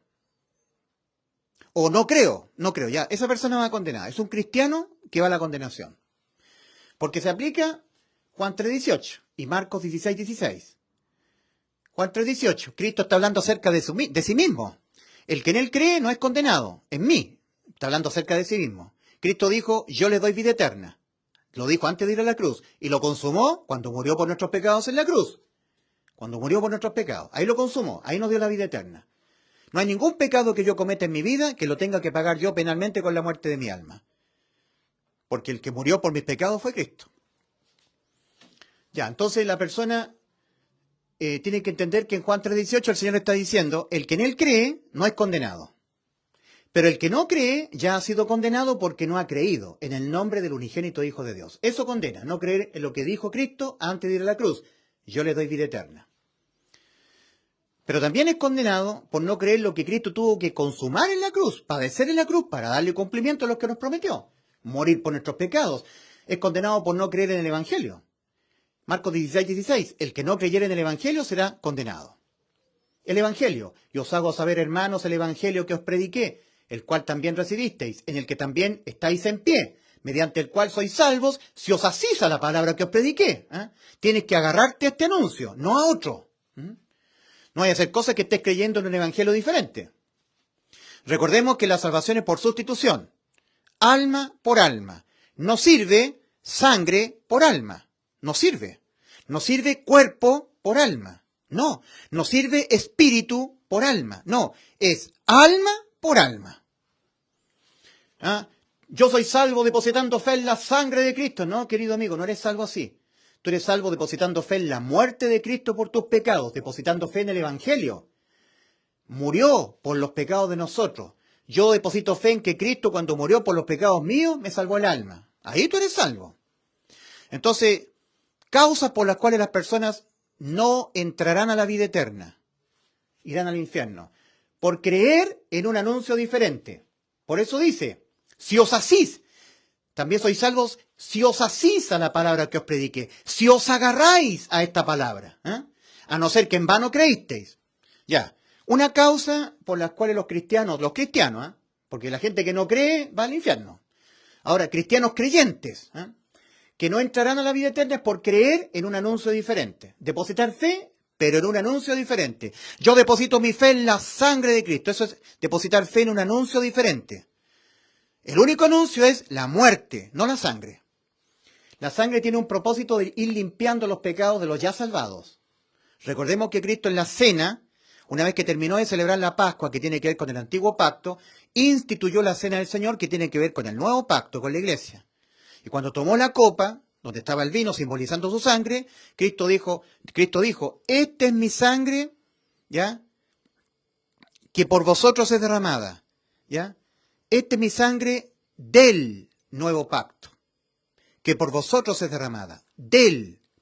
O no creo, ya. Esa persona va condenada. Es un cristiano que va a la condenación. Porque se aplica Juan 3:18 y Marcos 16:16. Juan 3:18, Cristo está hablando acerca de sí mismo. El que en él cree no es condenado, en mí. Está hablando acerca de sí mismo. Cristo dijo, yo le doy vida eterna. Lo dijo antes de ir a la cruz. Y lo consumó cuando murió por nuestros pecados en la cruz. Cuando murió por nuestros pecados. Ahí lo consumó, ahí nos dio la vida eterna. No hay ningún pecado que yo cometa en mi vida que lo tenga que pagar yo penalmente con la muerte de mi alma. Porque el que murió por mis pecados fue Cristo. Ya, entonces la persona tiene que entender que en Juan 3:18 el Señor está diciendo, el que en él cree no es condenado. Pero el que no cree ya ha sido condenado porque no ha creído en el nombre del unigénito Hijo de Dios. Eso condena, no creer en lo que dijo Cristo antes de ir a la cruz. Yo le doy vida eterna. Pero también es condenado por no creer lo que Cristo tuvo que consumar en la cruz, padecer en la cruz para darle cumplimiento a lo que nos prometió. Morir por nuestros pecados. Es condenado por no creer en el Evangelio. Marcos 16:16. El que no creyere en el Evangelio será condenado. El Evangelio. Y os hago saber, hermanos, el Evangelio que os prediqué, el cual también recibisteis, en el que también estáis en pie, mediante el cual sois salvos, si os asís a la palabra que os prediqué. Tienes que agarrarte a este anuncio, no a otro. No hay que hacer cosas que estés creyendo en un evangelio diferente. Recordemos que la salvación es por sustitución. Alma por alma. No sirve sangre por alma. No sirve. No sirve cuerpo por alma. No. No sirve espíritu por alma. No. Es alma por alma. Yo soy salvo depositando fe en la sangre de Cristo. No, querido amigo, no eres salvo así. Tú eres salvo depositando fe en la muerte de Cristo por tus pecados, depositando fe en el Evangelio. Murió por los pecados de nosotros. Yo deposito fe en que Cristo, cuando murió por los pecados míos, me salvó el alma. Ahí tú eres salvo. Entonces, causas por las cuales las personas no entrarán a la vida eterna, irán al infierno, por creer en un anuncio diferente. Por eso dice, si os asís, también sois salvos si os asís a la palabra que os prediqué, si os agarráis a esta palabra, a no ser que en vano creísteis. Ya, una causa por las cuales los cristianos, porque la gente que no cree va al infierno. Ahora, cristianos creyentes, que no entrarán a la vida eterna es por creer en un anuncio diferente. Depositar fe, pero en un anuncio diferente. Yo deposito mi fe en la sangre de Cristo. Eso es depositar fe en un anuncio diferente. El único anuncio es la muerte, no la sangre. La sangre tiene un propósito de ir limpiando los pecados de los ya salvados. Recordemos que Cristo en la cena, una vez que terminó de celebrar la Pascua, que tiene que ver con el antiguo pacto, instituyó la cena del Señor, que tiene que ver con el nuevo pacto, con la iglesia. Y cuando tomó la copa, donde estaba el vino simbolizando su sangre, Cristo dijo, esta es mi sangre, ¿ya? Que por vosotros es derramada, ¿ya? Esta es mi sangre del nuevo pacto, que por vosotros es derramada.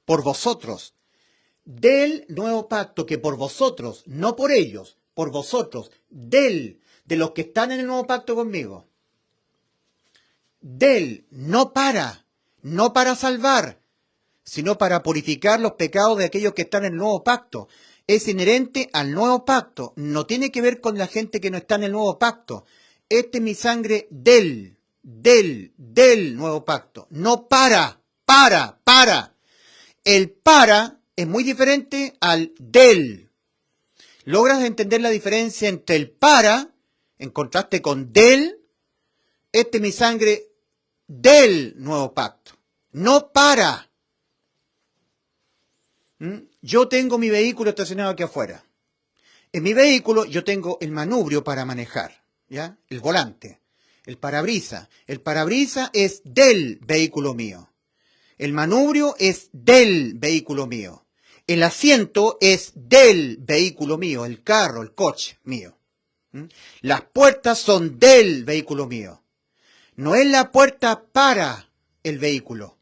Por vosotros. Del nuevo pacto, que por vosotros, no por ellos, por vosotros, de los que están en el nuevo pacto conmigo. No para salvar, sino para purificar los pecados de aquellos que están en el nuevo pacto. Es inherente al nuevo pacto, no tiene que ver con la gente que no está en el nuevo pacto. Esta es mi sangre del nuevo pacto. No para. El para es muy diferente al del. ¿Logras entender la diferencia entre el para, en contraste con del? Esta es mi sangre del nuevo pacto. No para. Yo tengo mi vehículo estacionado aquí afuera. En mi vehículo yo tengo el manubrio para manejar. ¿Ya? El volante, el parabrisas. El parabrisas es del vehículo mío. El manubrio es del vehículo mío. El asiento es del vehículo mío, el carro, el coche mío. Las puertas son del vehículo mío. No es la puerta para el vehículo.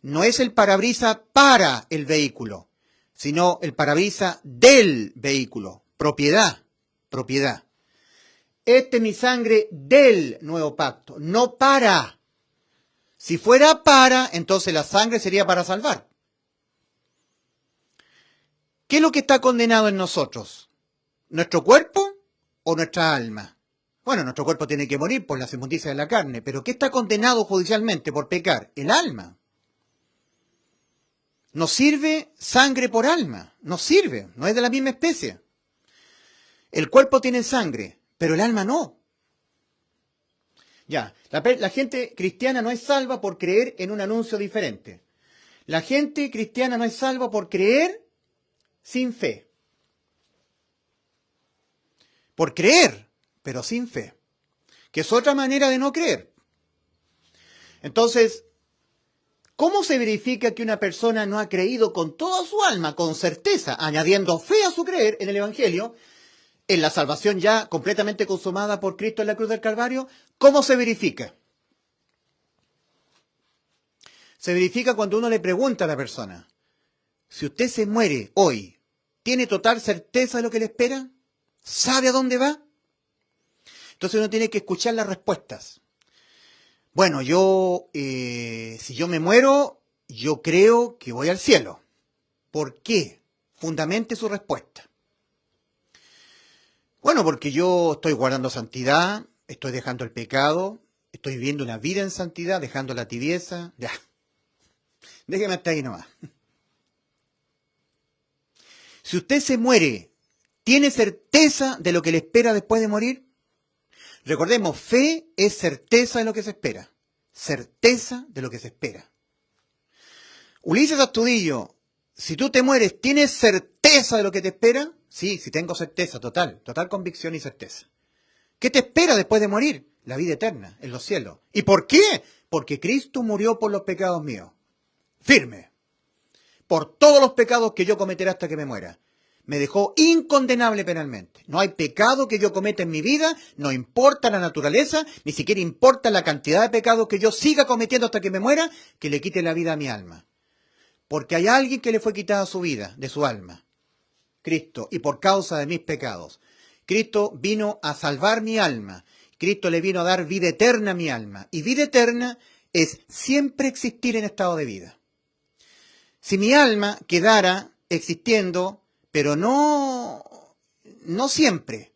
No es el parabrisas para el vehículo, sino el parabrisas del vehículo. Propiedad. Esta es mi sangre del nuevo pacto, no para. Si fuera para, entonces la sangre sería para salvar. ¿Qué es lo que está condenado en nosotros? ¿Nuestro cuerpo o nuestra alma? Bueno, nuestro cuerpo tiene que morir por las inmundicias de la carne, pero ¿qué está condenado judicialmente por pecar? El alma. No sirve sangre por alma, no sirve, no es de la misma especie. El cuerpo tiene sangre, pero el alma no. Ya, la gente cristiana no es salva por creer en un anuncio diferente. La gente cristiana no es salva por creer sin fe. Por creer, pero sin fe. Que es otra manera de no creer. Entonces, ¿cómo se verifica que una persona no ha creído con toda su alma, con certeza, añadiendo fe a su creer en el Evangelio, en la salvación ya completamente consumada por Cristo en la cruz del Calvario? ¿Cómo se verifica? Se verifica cuando uno le pregunta a la persona, si usted se muere hoy, ¿tiene total certeza de lo que le espera? ¿Sabe a dónde va? Entonces uno tiene que escuchar las respuestas. Bueno, si yo me muero, yo creo que voy al cielo. ¿Por qué? Fundamente su respuesta. Bueno, porque yo estoy guardando santidad, estoy dejando el pecado, Estoy viviendo una vida en santidad, dejando la tibieza. Ya, déjeme hasta ahí nomás. Si usted se muere, ¿tiene certeza de lo que le espera después de morir? Recordemos, fe es certeza de lo que se espera. Certeza de lo que se espera. Ulises Astudillo, si tú te mueres, ¿tienes certeza de lo que te espera? Sí, sí tengo certeza, total convicción y certeza. ¿Qué te espera después de morir? La vida eterna, en los cielos. ¿Y por qué? Porque Cristo murió por los pecados míos. Firme. Por todos los pecados que yo cometeré hasta que me muera. Me dejó incondenable penalmente. No hay pecado que yo cometa en mi vida, no importa la naturaleza, ni siquiera importa la cantidad de pecados que yo siga cometiendo hasta que me muera, que le quite la vida a mi alma. Porque hay alguien que le fue quitada su vida, de su alma. Cristo, y por causa de mis pecados. Cristo vino a salvar mi alma. Cristo le vino a dar vida eterna a mi alma. Y vida eterna es siempre existir en estado de vida. Si mi alma quedara existiendo, pero no siempre,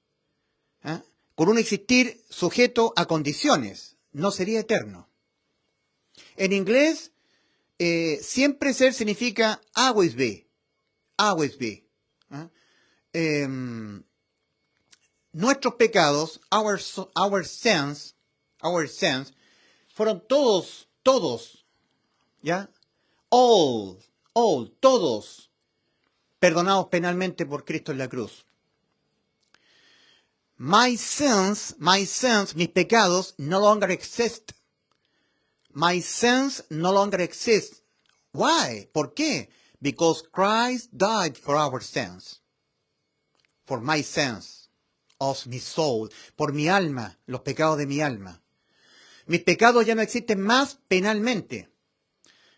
¿eh? Con un existir sujeto a condiciones, no sería eterno. En inglés, siempre ser significa always be. Always be. Nuestros pecados, our sins, fueron todos, ¿ya? All, todos, perdonados penalmente por Cristo en la cruz. My sins, mis pecados, no longer exist. My sins no longer exist. Why? ¿Por qué? Because Christ died for our sins. For my sins of my soul. Por mi alma, los pecados de mi alma. Mis pecados ya no existen más penalmente.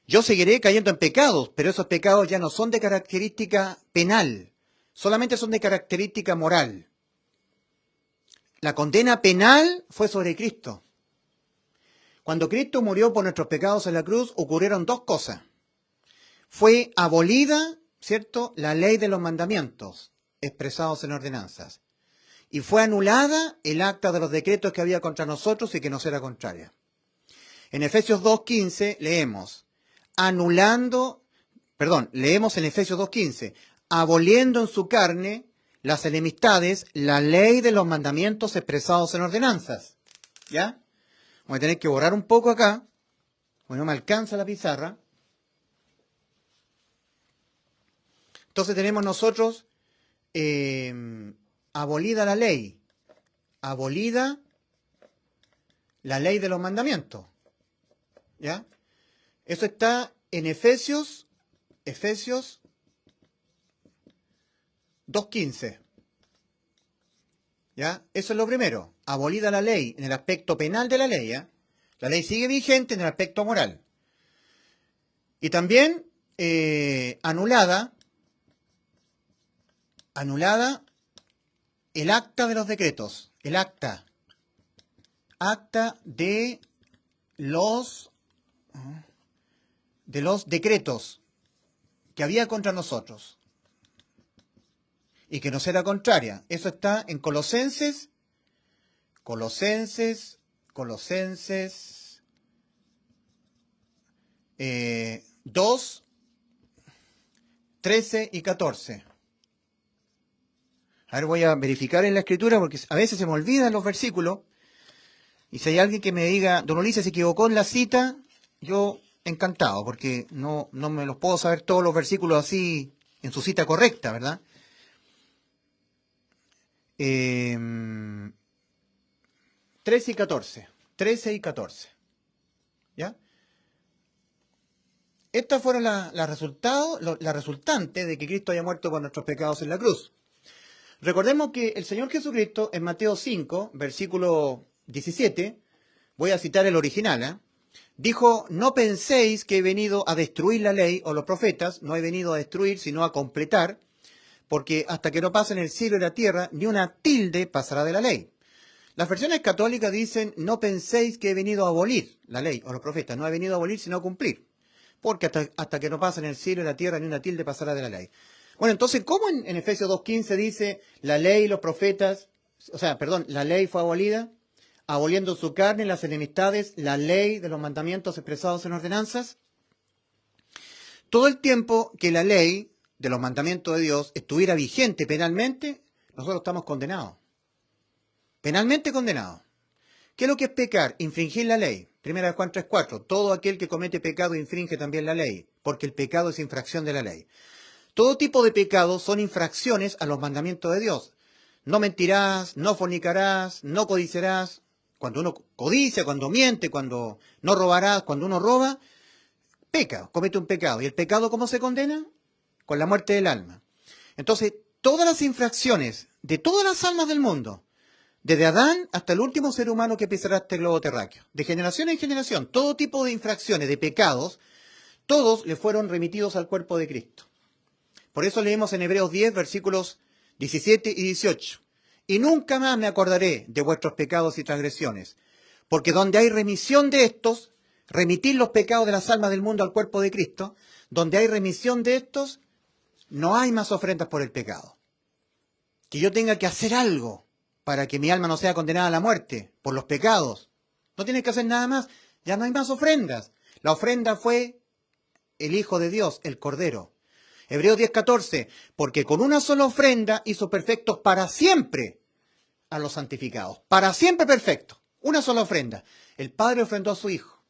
Yo seguiré cayendo en pecados, pero esos pecados ya no son de característica penal. Solamente son de característica moral. La condena penal fue sobre Cristo. Cuando Cristo murió por nuestros pecados en la cruz, ocurrieron dos cosas. Fue abolida, ¿cierto?, la ley de los mandamientos expresados en ordenanzas. Y fue anulada el acta de los decretos que había contra nosotros y que nos era contraria. En Efesios 2.15 leemos en Efesios 2.15, aboliendo en su carne las enemistades, la ley de los mandamientos expresados en ordenanzas. ¿Ya? Voy a tener que borrar un poco acá, porque no me alcanza la pizarra. Entonces tenemos nosotros abolida la ley de los mandamientos. ¿Ya? Eso está en Efesios 2.15. ¿Ya? Eso es lo primero. Abolida la ley en el aspecto penal de la ley. ¿Ya? La ley sigue vigente en el aspecto moral. Y también anulada el acta de los decretos. El acta de los decretos que había contra nosotros y que nos era contraria. Eso está en Colosenses 2, 13 y 14. A ver, voy a verificar en la escritura porque a veces se me olvidan los versículos. Y si hay alguien que me diga, don Ulises se equivocó en la cita, yo encantado, porque no me los puedo saber todos los versículos así en su cita correcta, ¿verdad? 13 y 14. ¿Ya? Estas fueron las resultantes de que Cristo haya muerto por nuestros pecados en la cruz. Recordemos que el Señor Jesucristo en Mateo 5, versículo 17, voy a citar el original, dijo, no penséis que he venido a destruir la ley o los profetas, no he venido a destruir, sino a completar, porque hasta que no pasen el cielo y la tierra, ni una tilde pasará de la ley. Las versiones católicas dicen, no penséis que he venido a abolir la ley o los profetas, no he venido a abolir, sino a cumplir, porque hasta que no pasen el cielo y la tierra, ni una tilde pasará de la ley. Bueno, entonces, ¿cómo en Efesios 2.15 dice la ley y los profetas, la ley fue abolida? aboliendo su carne, las enemistades, la ley de los mandamientos expresados en ordenanzas. Todo el tiempo que la ley de los mandamientos de Dios estuviera vigente penalmente, nosotros estamos condenados. Penalmente condenados. ¿Qué es lo que es pecar? Infringir la ley. 1 Juan 3:4. Todo aquel que comete pecado infringe también la ley, porque el pecado es infracción de la ley. Todo tipo de pecados son infracciones a los mandamientos de Dios. No mentirás, no fornicarás, no codiciarás. Cuando uno codicia, cuando miente, cuando no robarás, cuando uno roba, peca, comete un pecado. ¿Y el pecado cómo se condena? Con la muerte del alma. Entonces, todas las infracciones de todas las almas del mundo, desde Adán hasta el último ser humano que pisará este globo terráqueo, de generación en generación, todo tipo de infracciones, de pecados, todos le fueron remitidos al cuerpo de Cristo. Por eso leemos en Hebreos 10, versículos 17 y 18. Y nunca más me acordaré de vuestros pecados y transgresiones, porque donde hay remisión de estos, remitir los pecados de las almas del mundo al cuerpo de Cristo, donde hay remisión de estos, no hay más ofrendas por el pecado. Que yo tenga que hacer algo para que mi alma no sea condenada a la muerte por los pecados. No tienes que hacer nada más, ya no hay más ofrendas. La ofrenda fue el Hijo de Dios, el Cordero. Hebreos 10:14, porque con una sola ofrenda hizo perfectos para siempre a los santificados. Para siempre perfectos. Una sola ofrenda. El Padre ofrendó a su Hijo.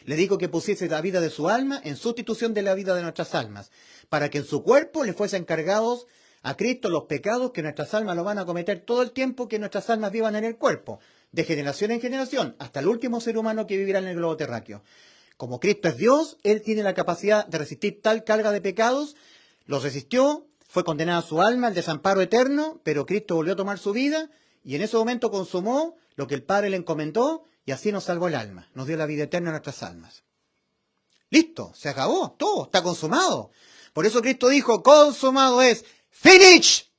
Le dijo que pusiese la vida de su alma en sustitución de la vida de nuestras almas, para que en su cuerpo le fuesen cargados a Cristo los pecados que nuestras almas lo van a cometer todo el tiempo que nuestras almas vivan en el cuerpo, de generación en generación, hasta el último ser humano que vivirá en el globo terráqueo. Como Cristo es Dios, Él tiene la capacidad de resistir tal carga de pecados, los resistió, fue condenada su alma al desamparo eterno, pero Cristo volvió a tomar su vida y en ese momento consumó lo que el Padre le encomendó y así nos salvó el alma, nos dio la vida eterna a nuestras almas. Listo, se acabó, todo, está consumado. Por eso Cristo dijo, consumado es, finish,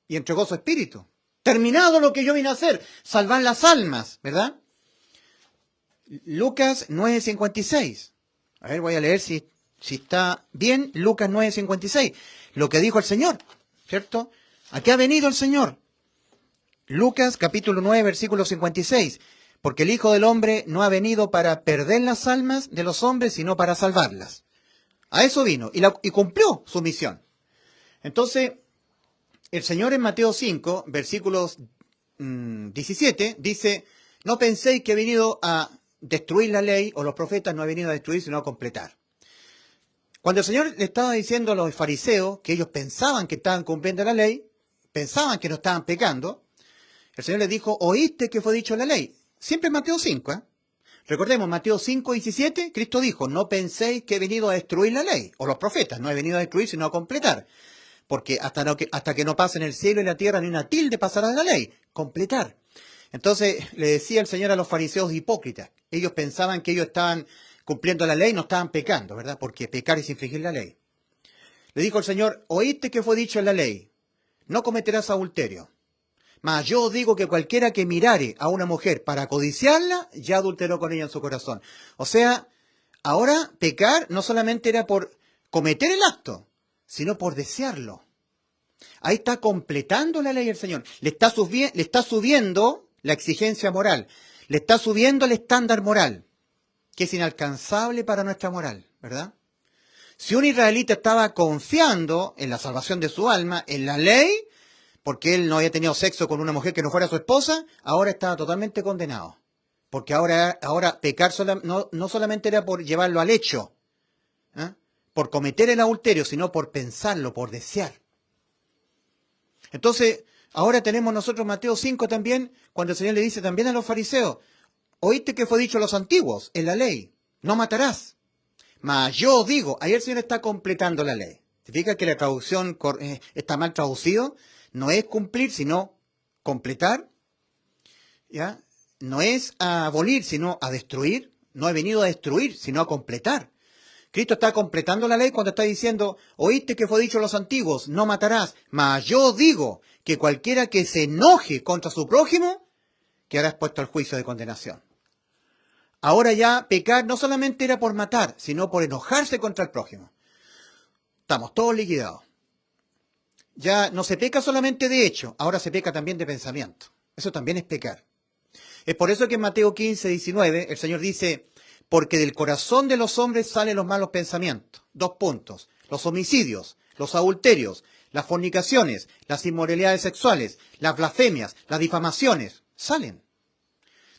y entregó su espíritu. Terminado lo que yo vine a hacer, salvar las almas, ¿verdad? Lucas 9:56. A ver, voy a leer si está bien. Lucas 9:56. Lo que dijo el Señor, ¿cierto? ¿A qué ha venido el Señor? Lucas capítulo 9, versículo 56. Porque el Hijo del Hombre no ha venido para perder las almas de los hombres, sino para salvarlas. A eso vino y cumplió su misión. Entonces, el Señor en Mateo 5, versículos 17, dice, no penséis que he venido a destruir la ley, o los profetas no han venido a destruir, sino a completar. Cuando el Señor le estaba diciendo a los fariseos que ellos pensaban que estaban cumpliendo la ley, pensaban que no estaban pecando, el Señor les dijo, oíste que fue dicho en la ley. Siempre en Mateo 5, ¿eh? Recordemos, Mateo 5:17, Cristo dijo, no penséis que he venido a destruir la ley, o los profetas, no he venido a destruir, sino a completar. Porque hasta que no pasen el cielo y la tierra, ni una tilde pasará de la ley. Completar. Entonces, le decía el Señor a los fariseos hipócritas. Ellos pensaban que ellos estaban cumpliendo la ley, no estaban pecando, ¿verdad? Porque pecar es infringir la ley. Le dijo el Señor, oíste que fue dicho en la ley, no cometerás adulterio. Mas yo os digo que cualquiera que mirare a una mujer para codiciarla, ya adulteró con ella en su corazón. O sea, ahora pecar no solamente era por cometer el acto, sino por desearlo. Ahí está completando la ley el Señor. Le está subiendo la exigencia moral. Le está subiendo el estándar moral, que es inalcanzable para nuestra moral, ¿verdad? Si un israelita estaba confiando en la salvación de su alma, en la ley, porque él no había tenido sexo con una mujer que no fuera su esposa, ahora estaba totalmente condenado. Porque ahora pecar no solamente era por llevarlo al hecho, ¿eh? Por cometer el adulterio, sino por pensarlo, por desear. Entonces, ahora tenemos nosotros Mateo 5 también, cuando el Señor le dice también a los fariseos, oíste que fue dicho a los antiguos en la ley, no matarás. Mas yo os digo, ahí el Señor está completando la ley. ¿Se fija que la traducción está mal traducido? No es cumplir, sino completar. ¿Ya? No es a abolir, sino a destruir. No he venido a destruir, sino a completar. Cristo está completando la ley cuando está diciendo, oíste que fue dicho a los antiguos, no matarás. Mas yo os digo que cualquiera que se enoje contra su prójimo, quedará expuesto al juicio de condenación. Ahora ya pecar no solamente era por matar, sino por enojarse contra el prójimo. Estamos todos liquidados. Ya no se peca solamente de hecho, ahora se peca también de pensamiento. Eso también es pecar. Es por eso que en Mateo 15, 19, el Señor dice, porque del corazón de los hombres salen los malos pensamientos. 2 puntos. Los homicidios, los adulterios, las fornicaciones, las inmoralidades sexuales, las blasfemias, las difamaciones, salen.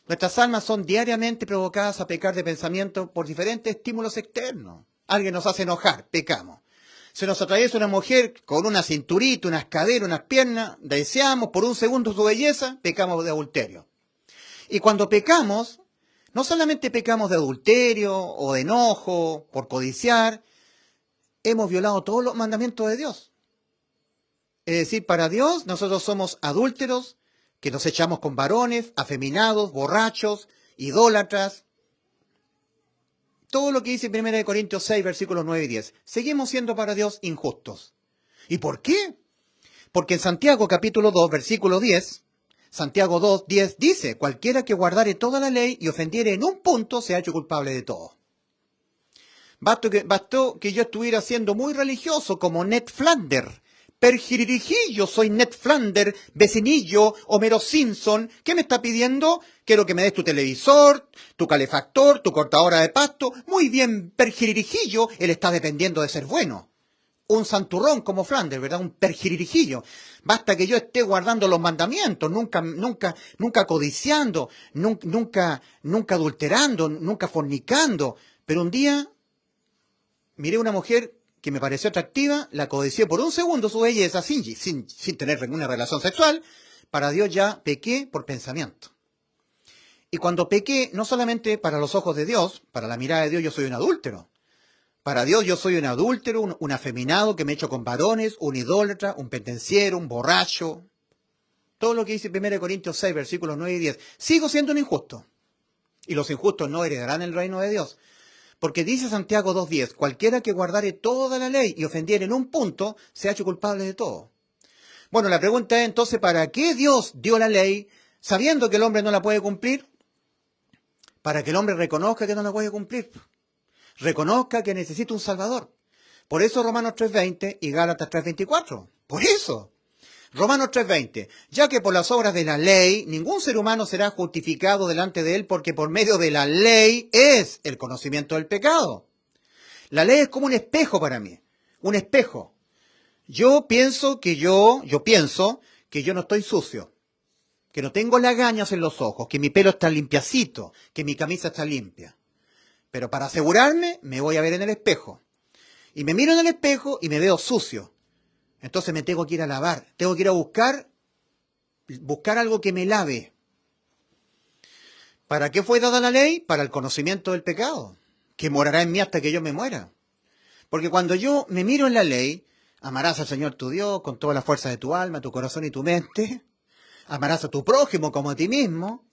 Nuestras almas son diariamente provocadas a pecar de pensamiento por diferentes estímulos externos. Alguien nos hace enojar, pecamos. Se nos atraviesa una mujer con una cinturita, unas caderas, unas piernas, deseamos por un segundo su belleza, pecamos de adulterio. Y cuando pecamos, no solamente pecamos de adulterio o de enojo, por codiciar, hemos violado todos los mandamientos de Dios. Es decir, para Dios nosotros somos adúlteros, que nos echamos con varones, afeminados, borrachos, idólatras. Todo lo que dice 1 Corintios 6, versículos 9 y 10. Seguimos siendo para Dios injustos. ¿Y por qué? Porque en Santiago capítulo 2, versículo 10, Santiago 2, 10 dice, cualquiera que guardare toda la ley y ofendiere en un punto se ha hecho culpable de todo. Bastó que yo estuviera siendo muy religioso como Ned Flanders, perjirijillo, soy Ned Flanders, vecinillo, Homero Simpson. ¿Qué me está pidiendo? Quiero que me des tu televisor, tu calefactor, tu cortadora de pasto. Muy bien, perjirijillo, él está dependiendo de ser bueno. Un santurrón como Flanders, ¿verdad? Un perjirijillo. Basta que yo esté guardando los mandamientos, nunca codiciando, nunca adulterando, nunca fornicando. Pero un día miré una mujer que me pareció atractiva, la codicié por un segundo su belleza, sin tener ninguna relación sexual. Para Dios ya pequé por pensamiento. Y cuando pequé, no solamente para los ojos de Dios, para la mirada de Dios yo soy un adúltero. Para Dios yo soy un adúltero, un afeminado que me echo con varones, un idólatra, un pendenciero, un borracho. Todo lo que dice 1 Corintios 6, versículos 9 y 10. Sigo siendo un injusto. Y los injustos no heredarán el reino de Dios. Porque dice Santiago 2.10, cualquiera que guardare toda la ley y ofendiere en un punto, se ha hecho culpable de todo. Bueno, la pregunta es entonces, ¿para qué Dios dio la ley sabiendo que el hombre no la puede cumplir? Para que el hombre reconozca que no la puede cumplir. Reconozca que necesita un Salvador. Por eso Romanos 3.20 y Gálatas 3.24. Por eso. Romanos 3.20. Ya que por las obras de la ley, ningún ser humano será justificado delante de él, porque por medio de la ley es el conocimiento del pecado. La ley es como un espejo para mí. Un espejo. Yo pienso que yo no estoy sucio. Que no tengo lagañas en los ojos. Que mi pelo está limpiacito. Que mi camisa está limpia. Pero para asegurarme, me voy a ver en el espejo. Y me miro en el espejo y me veo sucio. Entonces me tengo que ir a lavar. Tengo que ir a buscar algo que me lave. ¿Para qué fue dada la ley? Para el conocimiento del pecado, que morará en mí hasta que yo me muera. Porque cuando yo me miro en la ley, amarás al Señor tu Dios con toda la fuerza de tu alma, tu corazón y tu mente. Amarás a tu prójimo como a ti mismo.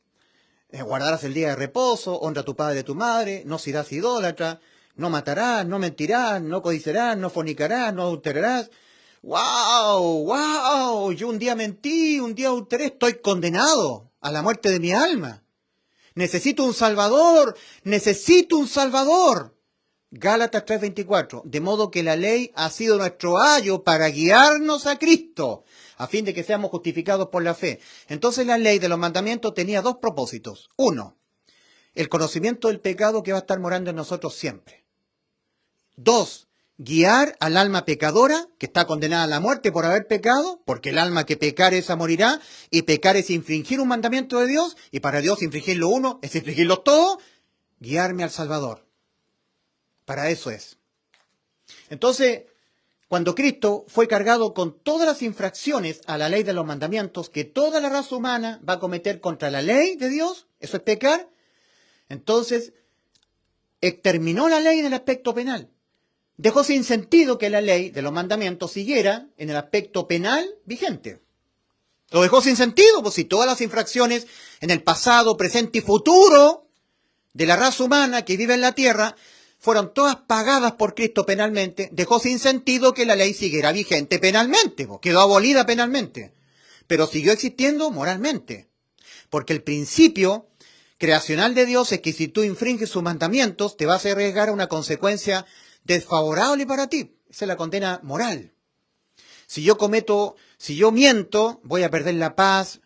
Guardarás el día de reposo, honra a tu padre y a tu madre, no serás idólatra, no matarás, no mentirás, no codiciarás, no fornicarás, no adulterarás. ¡Wow! ¡Wow! Yo un día mentí, un día adulteré, estoy condenado a la muerte de mi alma. Necesito un Salvador, necesito un Salvador. Gálatas 3:24, de modo que la ley ha sido nuestro ayo para guiarnos a Cristo, a fin de que seamos justificados por la fe. Entonces la ley de los mandamientos tenía 2 propósitos. 1, el conocimiento del pecado que va a estar morando en nosotros siempre. 2, guiar al alma pecadora, que está condenada a la muerte por haber pecado, porque el alma que pecare esa morirá, y pecar es infringir un mandamiento de Dios, y para Dios infringirlo uno es infringirlo todo, guiarme al Salvador. Para eso es. Entonces, cuando Cristo fue cargado con todas las infracciones a la ley de los mandamientos que toda la raza humana va a cometer contra la ley de Dios, eso es pecar, entonces exterminó la ley en el aspecto penal. Dejó sin sentido que la ley de los mandamientos siguiera en el aspecto penal vigente. Lo dejó sin sentido, pues si todas las infracciones en el pasado, presente y futuro de la raza humana que vive en la tierra fueron todas pagadas por Cristo penalmente, dejó sin sentido que la ley siguiera vigente penalmente, pues quedó abolida penalmente, pero siguió existiendo moralmente, porque el principio creacional de Dios es que si tú infringes sus mandamientos, te vas a arriesgar a una consecuencia desfavorable para ti. Esa es la condena moral. Si yo miento, voy a perder la paz,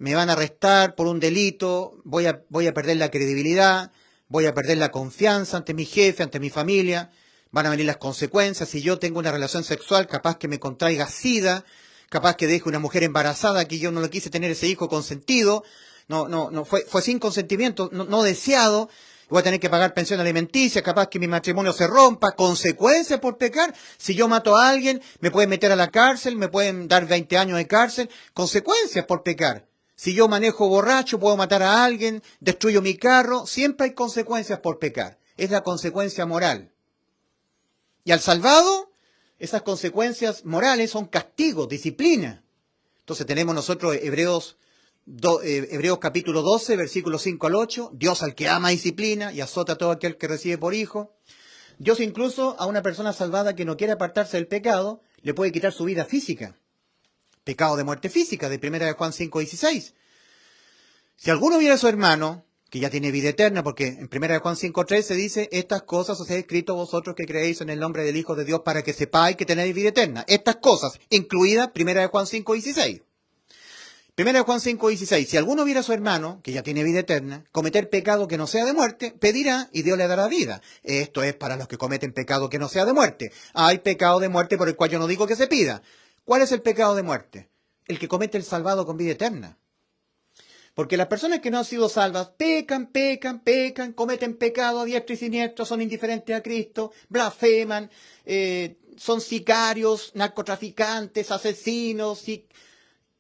me van a arrestar por un delito, voy a perder la credibilidad, voy a perder la confianza ante mi jefe, ante mi familia, van a venir las consecuencias. Si yo tengo una relación sexual, capaz que me contraiga SIDA, capaz que deje una mujer embarazada que yo no le quise tener ese hijo consentido, no, fue sin consentimiento, no deseado, voy a tener que pagar pensión alimenticia, capaz que mi matrimonio se rompa, consecuencias por pecar. Si yo mato a alguien, me pueden meter a la cárcel, me pueden dar 20 años de cárcel, consecuencias por pecar. Si yo manejo borracho, puedo matar a alguien, destruyo mi carro, siempre hay consecuencias por pecar. Es la consecuencia moral. Y al salvado, esas consecuencias morales son castigos, disciplina. Entonces tenemos nosotros Hebreos capítulo 12, versículos 5 al 8, Dios al que ama disciplina y azota a todo aquel que recibe por hijo. Dios incluso a una persona salvada que no quiere apartarse del pecado, le puede quitar su vida física. Pecado de muerte física, de 1 Juan 5, 16. Si alguno viera a su hermano, que ya tiene vida eterna, porque en 1 Juan 5, 13 dice, estas cosas os he escrito vosotros que creéis en el nombre del Hijo de Dios para que sepáis que tenéis vida eterna. Estas cosas, incluida 1 Juan 5, 16. 1 Juan 5, 16. Si alguno viera a su hermano, que ya tiene vida eterna, cometer pecado que no sea de muerte, pedirá y Dios le dará vida. Esto es para los que cometen pecado que no sea de muerte. Hay pecado de muerte por el cual yo no digo que se pida. ¿Cuál es el pecado de muerte? El que comete el salvado con vida eterna. Porque las personas que no han sido salvas pecan, cometen pecado a diestra y siniestra, son indiferentes a Cristo, blasfeman, son sicarios, narcotraficantes, asesinos, y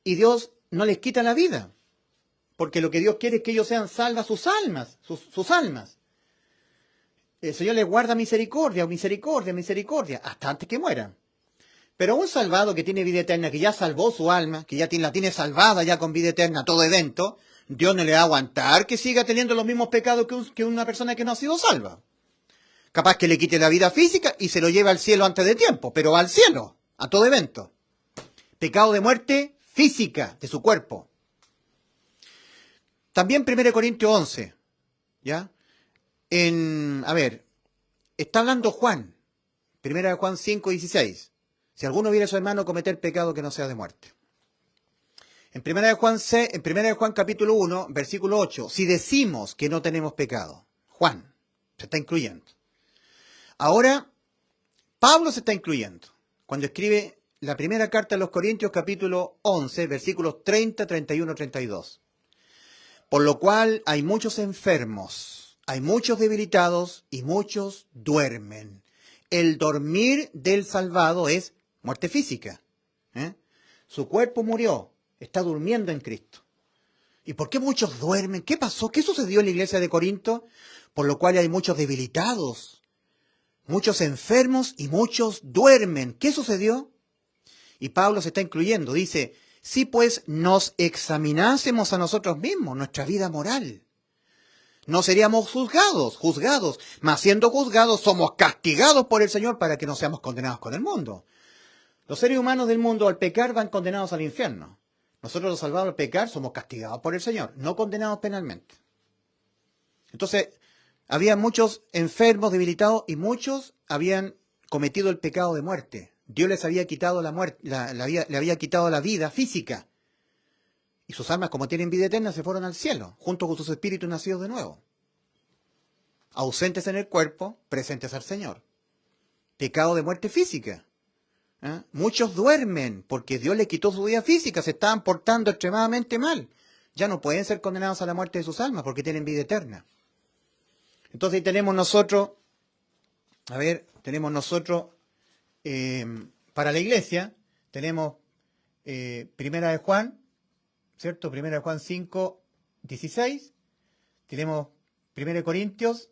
Dios no les quita la vida. Porque lo que Dios quiere es que ellos sean salvas sus almas, sus almas. El Señor les guarda misericordia, hasta antes que mueran. Pero un salvado que tiene vida eterna, que ya salvó su alma, que la tiene salvada ya con vida eterna a todo evento, Dios no le va a aguantar que siga teniendo los mismos pecados que una persona que no ha sido salva. Capaz que le quite la vida física y se lo lleve al cielo antes de tiempo, pero va al cielo, a todo evento. Pecado de muerte física de su cuerpo. También 1 Corintios 11, ¿ya? Está hablando Juan, 1 Juan 5, 16. Si alguno viera a su hermano cometer pecado que no sea de muerte. En 1 Juan capítulo 1, versículo 8, si decimos que no tenemos pecado, Juan se está incluyendo. Ahora, Pablo se está incluyendo. Cuando escribe la primera carta a los Corintios, capítulo 11, versículos 30, 31, 32. Por lo cual hay muchos enfermos, hay muchos debilitados y muchos duermen. El dormir del salvado es muerte física. Su cuerpo murió, está durmiendo en Cristo. ¿Y por qué muchos duermen? ¿Qué pasó? ¿Qué sucedió en la iglesia de Corinto? Por lo cual hay muchos debilitados, muchos enfermos y muchos duermen. ¿Qué sucedió? Y Pablo se está incluyendo, dice, si pues nos examinásemos a nosotros mismos, nuestra vida moral, no seríamos juzgados, mas siendo juzgados somos castigados por el Señor para que no seamos condenados con el mundo. Los seres humanos del mundo al pecar van condenados al infierno. Nosotros los salvados al pecar somos castigados por el Señor, no condenados penalmente. Entonces, había muchos enfermos, debilitados, y muchos habían cometido el pecado de muerte. Dios les había quitado la muerte, le había quitado la vida física. Y sus almas, como tienen vida eterna, se fueron al cielo, junto con sus espíritus nacidos de nuevo. Ausentes en el cuerpo, presentes al Señor. Pecado de muerte física. Muchos duermen porque Dios les quitó su vida física, se estaban portando extremadamente mal. Ya no pueden ser condenados a la muerte de sus almas porque tienen vida eterna. Entonces ahí tenemos nosotros, para la iglesia, tenemos Primera de Juan, ¿cierto? Primera de Juan 5, 16. Tenemos 1 Corintios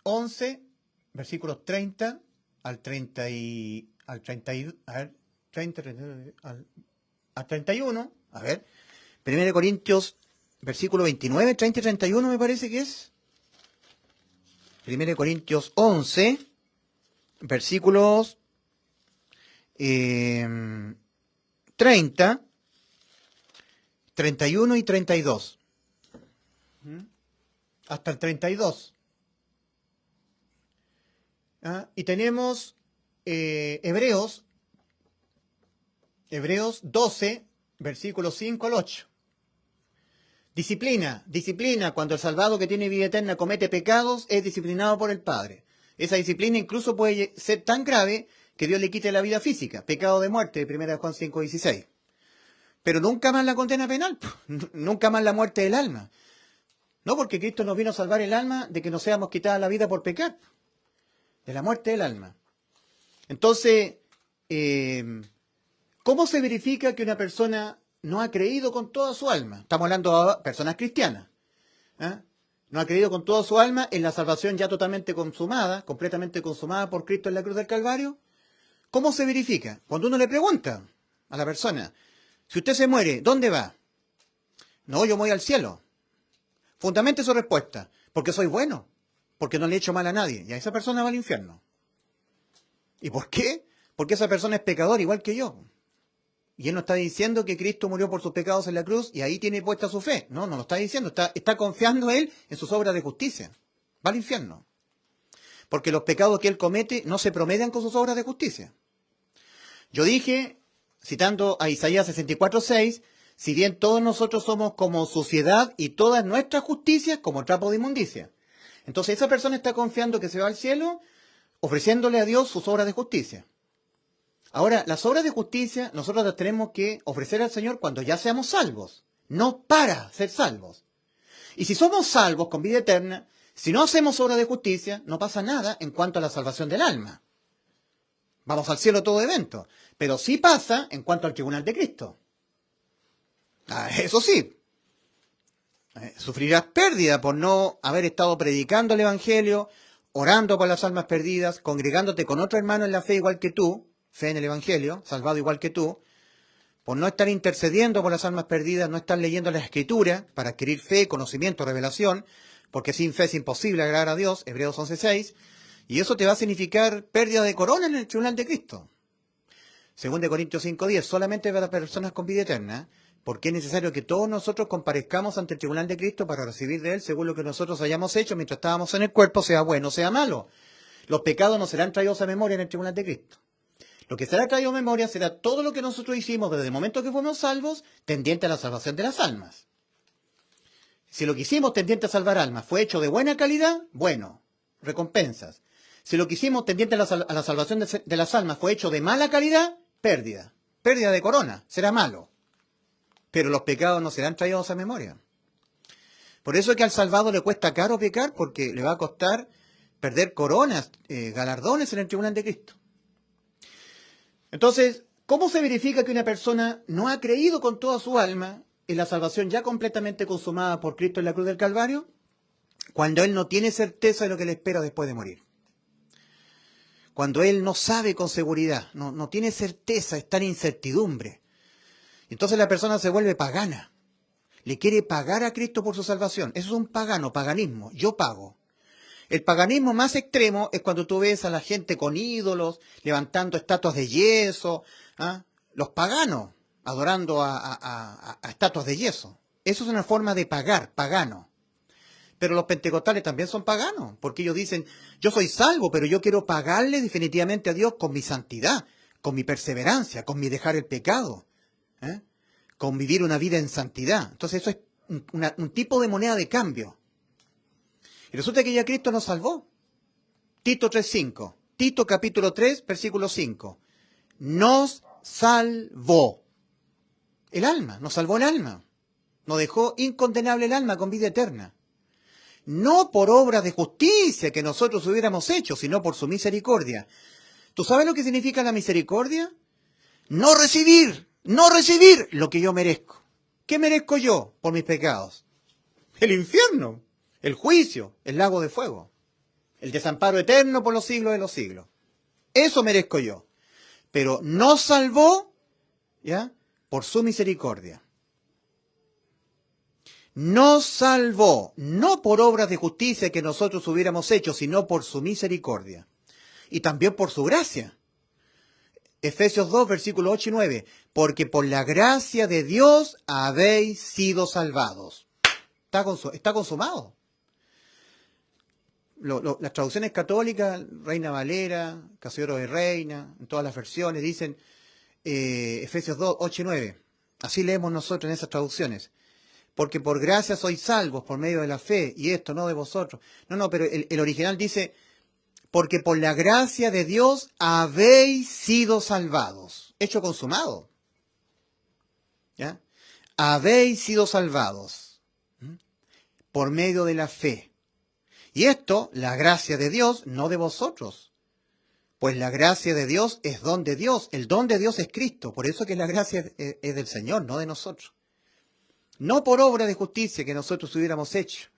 11, versículos 30 al 31. 1 Corintios, versículo 29, 30 y 31 me parece que es. 1 Corintios 11, versículos 30, 31 y 32. Hasta el 32. Y tenemos Hebreos 12, versículos 5 al 8. Disciplina. Cuando el salvado que tiene vida eterna comete pecados, es disciplinado por el Padre. Esa disciplina incluso puede ser tan grave que Dios le quite la vida física. Pecado de muerte, de 1 Juan 5:16. Pero nunca más la condena penal. Nunca más la muerte del alma. No, porque Cristo nos vino a salvar el alma de que no seamos quitadas la vida por pecar. De la muerte del alma. Entonces, ¿cómo se verifica que una persona no ha creído con toda su alma? Estamos hablando de personas cristianas. ¿Eh? No ha creído con toda su alma en la salvación ya totalmente consumada, completamente consumada por Cristo en la cruz del Calvario. ¿Cómo se verifica? Cuando uno le pregunta a la persona, si usted se muere, ¿dónde va? No, yo voy al cielo. Fundamente su respuesta, porque soy bueno, porque no le he hecho mal a nadie, y a esa persona va al infierno. ¿Y por qué? Porque esa persona es pecador igual que yo. Y él no está diciendo que Cristo murió por sus pecados en la cruz y ahí tiene puesta su fe. No, no lo está diciendo. Está confiando él en sus obras de justicia. Va al infierno. Porque los pecados que él comete no se promedian con sus obras de justicia. Yo dije, citando a Isaías 64:6, si bien todos nosotros somos como suciedad y todas nuestras justicias como trapo de inmundicia. Entonces esa persona está confiando que se va al cielo ofreciéndole a Dios sus obras de justicia. Ahora, las obras de justicia nosotros las tenemos que ofrecer al Señor cuando ya seamos salvos, no para ser salvos. Y si somos salvos con vida eterna, si no hacemos obras de justicia, no pasa nada en cuanto a la salvación del alma. Vamos al cielo todo evento, pero sí pasa en cuanto al tribunal de Cristo. Eso sí, sufrirás pérdida por no haber estado predicando el Evangelio, orando por las almas perdidas, congregándote con otro hermano en la fe igual que tú, fe en el Evangelio, salvado igual que tú, por no estar intercediendo por las almas perdidas, no estar leyendo la Escritura para adquirir fe, conocimiento, revelación, porque sin fe es imposible agradar a Dios, Hebreos 11:6, y eso te va a significar pérdida de corona en el tribunal de Cristo. 2 Corintios 5:10, solamente para las personas con vida eterna, porque es necesario que todos nosotros comparezcamos ante el tribunal de Cristo para recibir de Él según lo que nosotros hayamos hecho mientras estábamos en el cuerpo, sea bueno o sea malo. Los pecados no serán traídos a memoria en el tribunal de Cristo. Lo que será traído a memoria será todo lo que nosotros hicimos desde el momento que fuimos salvos, tendiente a la salvación de las almas. Si lo que hicimos tendiente a salvar almas fue hecho de buena calidad, bueno, recompensas. Si lo que hicimos tendiente a la salvación de las almas fue hecho de mala calidad, pérdida. Pérdida de corona, será malo. Pero los pecados no serán traídos a memoria. Por eso es que al salvado le cuesta caro pecar, porque le va a costar perder coronas, galardones en el tribunal de Cristo. Entonces, ¿cómo se verifica que una persona no ha creído con toda su alma en la salvación ya completamente consumada por Cristo en la cruz del Calvario? Cuando él no tiene certeza de lo que le espera después de morir. Cuando él no sabe con seguridad, no tiene certeza, está en incertidumbre. Entonces la persona se vuelve pagana. Le quiere pagar a Cristo por su salvación. Eso es un pagano, paganismo. Yo pago. El paganismo más extremo es cuando tú ves a la gente con ídolos, levantando estatuas de yeso, los paganos adorando a estatuas de yeso. Eso es una forma de pagar, pagano. Pero los pentecostales también son paganos, porque ellos dicen, yo soy salvo, pero yo quiero pagarle definitivamente a Dios con mi santidad, con mi perseverancia, con mi dejar el pecado, con vivir una vida en santidad. Entonces eso es un tipo de moneda de cambio. Y resulta que ya Cristo nos salvó. Tito 3:5. Tito capítulo 3, versículo 5. Nos salvó el alma, nos salvó el alma. Nos dejó incondenable el alma con vida eterna. No por obras de justicia que nosotros hubiéramos hecho, sino por su misericordia. ¿Tú sabes lo que significa la misericordia? No recibir lo que yo merezco. ¿Qué merezco yo por mis pecados? El infierno. El juicio, el lago de fuego, el desamparo eterno por los siglos de los siglos. Eso merezco yo. Pero nos salvó, ¿ya?, por su misericordia. Nos salvó, no por obras de justicia que nosotros hubiéramos hecho, sino por su misericordia. Y también por su gracia. Efesios 2, versículos 8 y 9. Porque por la gracia de Dios habéis sido salvados. Está consumado. Las traducciones católicas, Reina Valera, Casiodoro de Reina, en todas las versiones, dicen Efesios 2, 8 y 9. Así leemos nosotros en esas traducciones. porque por gracia sois salvos por medio de la fe, y esto no de vosotros. No, pero el original dice, porque por la gracia de Dios habéis sido salvados. Hecho consumado. ¿Ya? Habéis sido salvados por medio de la fe. Y esto, la gracia de Dios, no de vosotros. Pues la gracia de Dios es don de Dios. El don de Dios es Cristo. Por eso que la gracia es del Señor, no de nosotros. No por obra de justicia que nosotros hubiéramos hecho.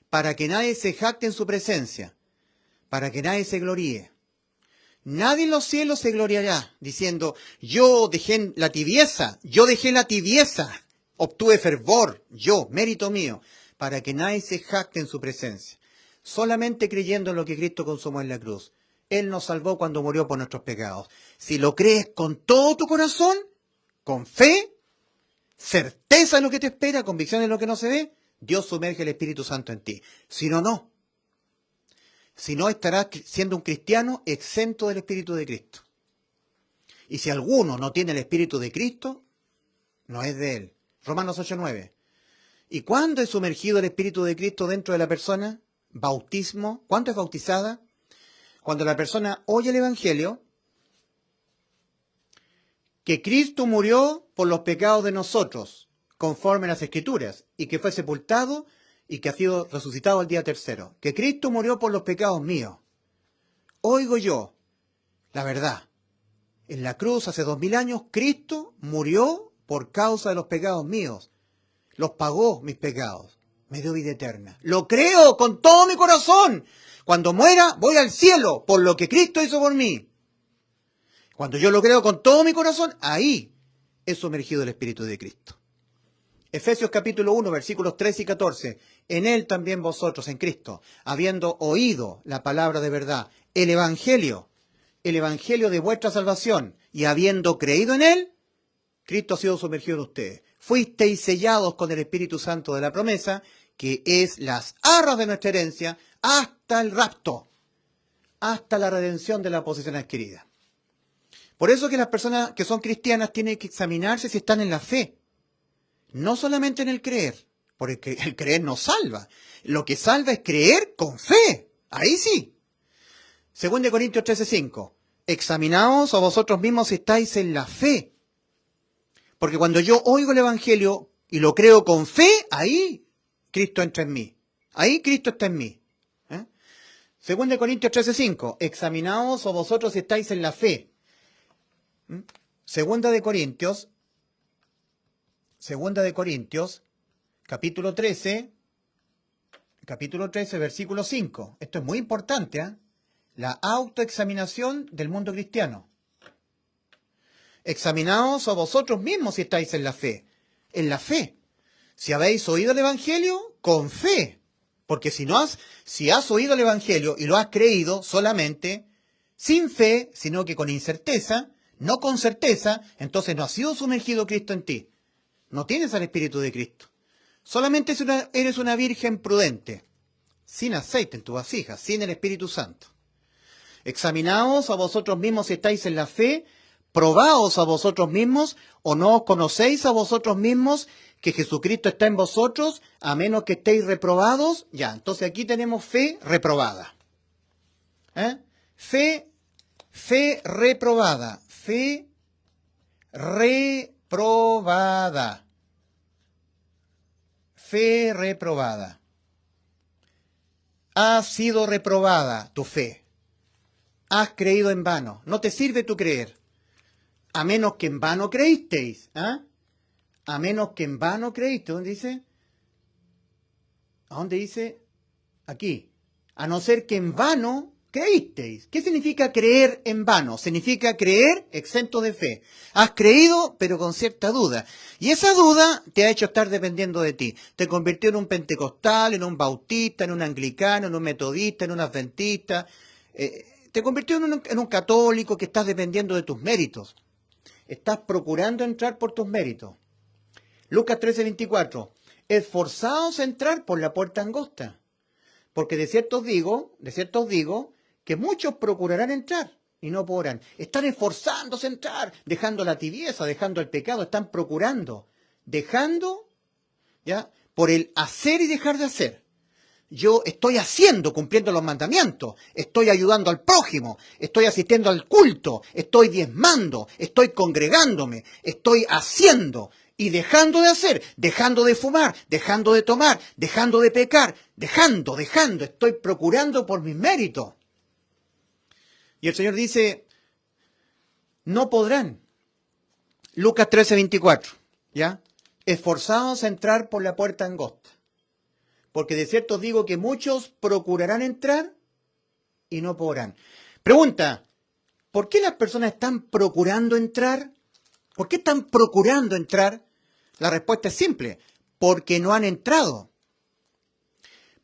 Para que nadie se jacte en su presencia. Para que nadie se gloríe. Nadie en los cielos se gloriará diciendo, yo dejé la tibieza, obtuve fervor, yo, mérito mío, para que nadie se jacte en su presencia. Solamente creyendo en lo que Cristo consumó en la cruz. Él nos salvó cuando murió por nuestros pecados. Si lo crees con todo tu corazón, con fe, certeza en lo que te espera, convicción en lo que no se ve, Dios sumerge el Espíritu Santo en ti. Si no, no. Si no, estarás siendo un cristiano exento del Espíritu de Cristo. Y si alguno no tiene el Espíritu de Cristo, no es de él. Romanos 8:9. ¿Y cuándo es sumergido el Espíritu de Cristo dentro de la persona? Bautismo. ¿Cuándo es bautizada? Cuando la persona oye el Evangelio, que Cristo murió por los pecados de nosotros, conforme a las Escrituras, y que fue sepultado y que ha sido resucitado al día tercero. Que Cristo murió por los pecados míos. Oigo yo la verdad. En la cruz hace 2000 años, Cristo murió por causa de los pecados míos. Los pagó mis pecados. Me dio vida eterna. Lo creo con todo mi corazón. Cuando muera, voy al cielo por lo que Cristo hizo por mí. Cuando yo lo creo con todo mi corazón, ahí es sumergido el Espíritu de Cristo. Efesios capítulo 1, versículos 13 y 14. En él también vosotros, en Cristo, habiendo oído la palabra de verdad, el Evangelio de vuestra salvación, y habiendo creído en él, Cristo ha sido sumergido en ustedes. Fuisteis sellados con el Espíritu Santo de la promesa, que es las arras de nuestra herencia, hasta el rapto, hasta la redención de la posesión adquirida. Por eso que las personas que son cristianas tienen que examinarse si están en la fe. No solamente en el creer, porque el creer no salva. Lo que salva es creer con fe. Ahí sí. 2 Corintios 13:5. Examinaos a vosotros mismos si estáis en la fe. Porque cuando yo oigo el Evangelio y lo creo con fe, ahí Cristo entra en mí. Ahí Cristo está en mí. 2 Corintios 13:5. Examinaos a vosotros si estáis en la fe. Segunda de Corintios, capítulo 13, versículo 5. Esto es muy importante, la autoexaminación del mundo cristiano. Examinaos a vosotros mismos si estáis en la fe. En la fe. Si habéis oído el Evangelio, con fe. Porque si has oído el Evangelio y lo has creído solamente, sin fe, sino que con incerteza, no con certeza, entonces no ha sido sumergido Cristo en ti. No tienes al Espíritu de Cristo. Solamente eres una virgen prudente, sin aceite en tu vasija, sin el Espíritu Santo. Examinaos a vosotros mismos si estáis en la fe, probaos a vosotros mismos, o no os conocéis a vosotros mismos que Jesucristo está en vosotros, a menos que estéis reprobados. Ya, entonces aquí tenemos fe reprobada. Fe reprobada. Fe reprobada. Fe reprobada. Ha sido reprobada tu fe. Has creído en vano. No te sirve tu creer. A menos que en vano creísteis. A menos que en vano creíste. ¿Dónde dice? ¿A dónde dice? Aquí. A no ser que en vano creísteis. ¿Qué significa creer en vano? Significa creer exento de fe. Has creído, pero con cierta duda. Y esa duda te ha hecho estar dependiendo de ti. Te convirtió en un pentecostal, en un bautista, en un anglicano, en un metodista, en un adventista. Te convirtió en un católico que estás dependiendo de tus méritos. Estás procurando entrar por tus méritos. Lucas 13:24. Esforzaos a entrar por la puerta angosta. Porque de cierto os digo, que muchos procurarán entrar y no podrán. Están esforzándose a entrar, dejando la tibieza, dejando el pecado, están procurando. dejando, ¿ya? Por el hacer y dejar de hacer. Yo estoy haciendo, cumpliendo los mandamientos, estoy ayudando al prójimo, estoy asistiendo al culto, estoy diezmando, estoy congregándome, estoy haciendo y dejando de hacer, dejando de fumar, dejando de tomar, dejando de pecar, dejando, estoy procurando por mis méritos. Y el Señor dice, no podrán. Lucas 13:24, ¿ya? Esforzados a entrar por la puerta angosta. Porque de cierto os digo que muchos procurarán entrar y no podrán. Pregunta, ¿por qué las personas están procurando entrar? ¿Por qué están procurando entrar? La respuesta es simple, porque no han entrado.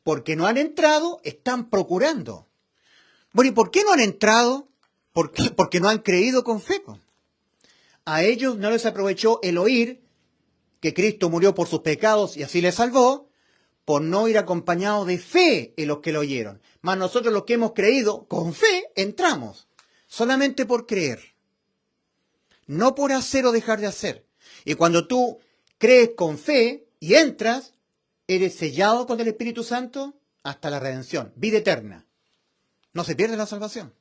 Porque no han entrado, están procurando. Bueno, ¿y por qué no han entrado? Porque no han creído con fe. A ellos no les aprovechó el oír que Cristo murió por sus pecados y así les salvó, por no ir acompañados de fe en los que lo oyeron. Mas nosotros los que hemos creído, con fe, entramos. Solamente por creer. No por hacer o dejar de hacer. Y cuando tú crees con fe y entras, eres sellado con el Espíritu Santo hasta la redención, vida eterna. No se pierde la salvación.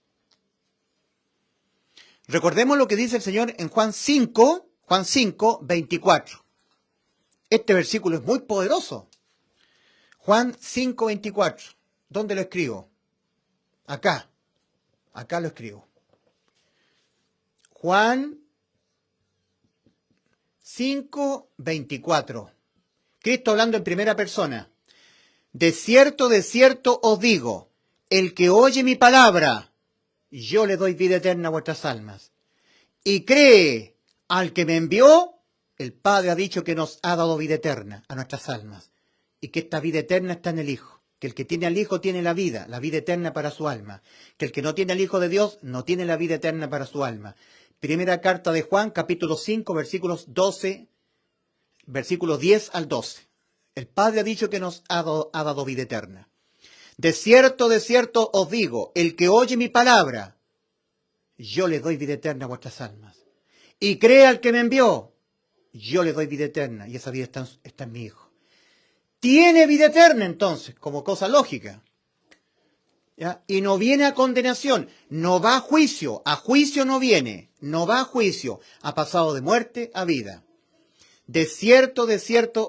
Recordemos lo que dice el Señor en Juan 5, 24. Este versículo es muy poderoso. Juan 5, 24. ¿Dónde lo escribo? Acá lo escribo. Juan 5, 24. Cristo hablando en primera persona. De cierto os digo, el que oye mi palabra, yo le doy vida eterna a vuestras almas. Y cree al que me envió, el Padre ha dicho que nos ha dado vida eterna a nuestras almas. Y que esta vida eterna está en el Hijo. Que el que tiene al Hijo tiene la vida eterna para su alma. Que el que no tiene al Hijo de Dios no tiene la vida eterna para su alma. Primera carta de Juan, capítulo 5, versículos 10 al 12. El Padre ha dicho que nos ha dado vida eterna. De cierto os digo, el que oye mi palabra, yo le doy vida eterna a vuestras almas. Y cree al que me envió, yo le doy vida eterna. Y esa vida está en mi Hijo. Tiene vida eterna entonces, como cosa lógica. ¿Ya? Y no viene a condenación, no va a juicio no viene, no va a juicio, ha pasado de muerte a vida. De cierto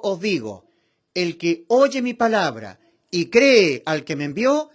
os digo, el que oye mi palabra y cree al que me envió,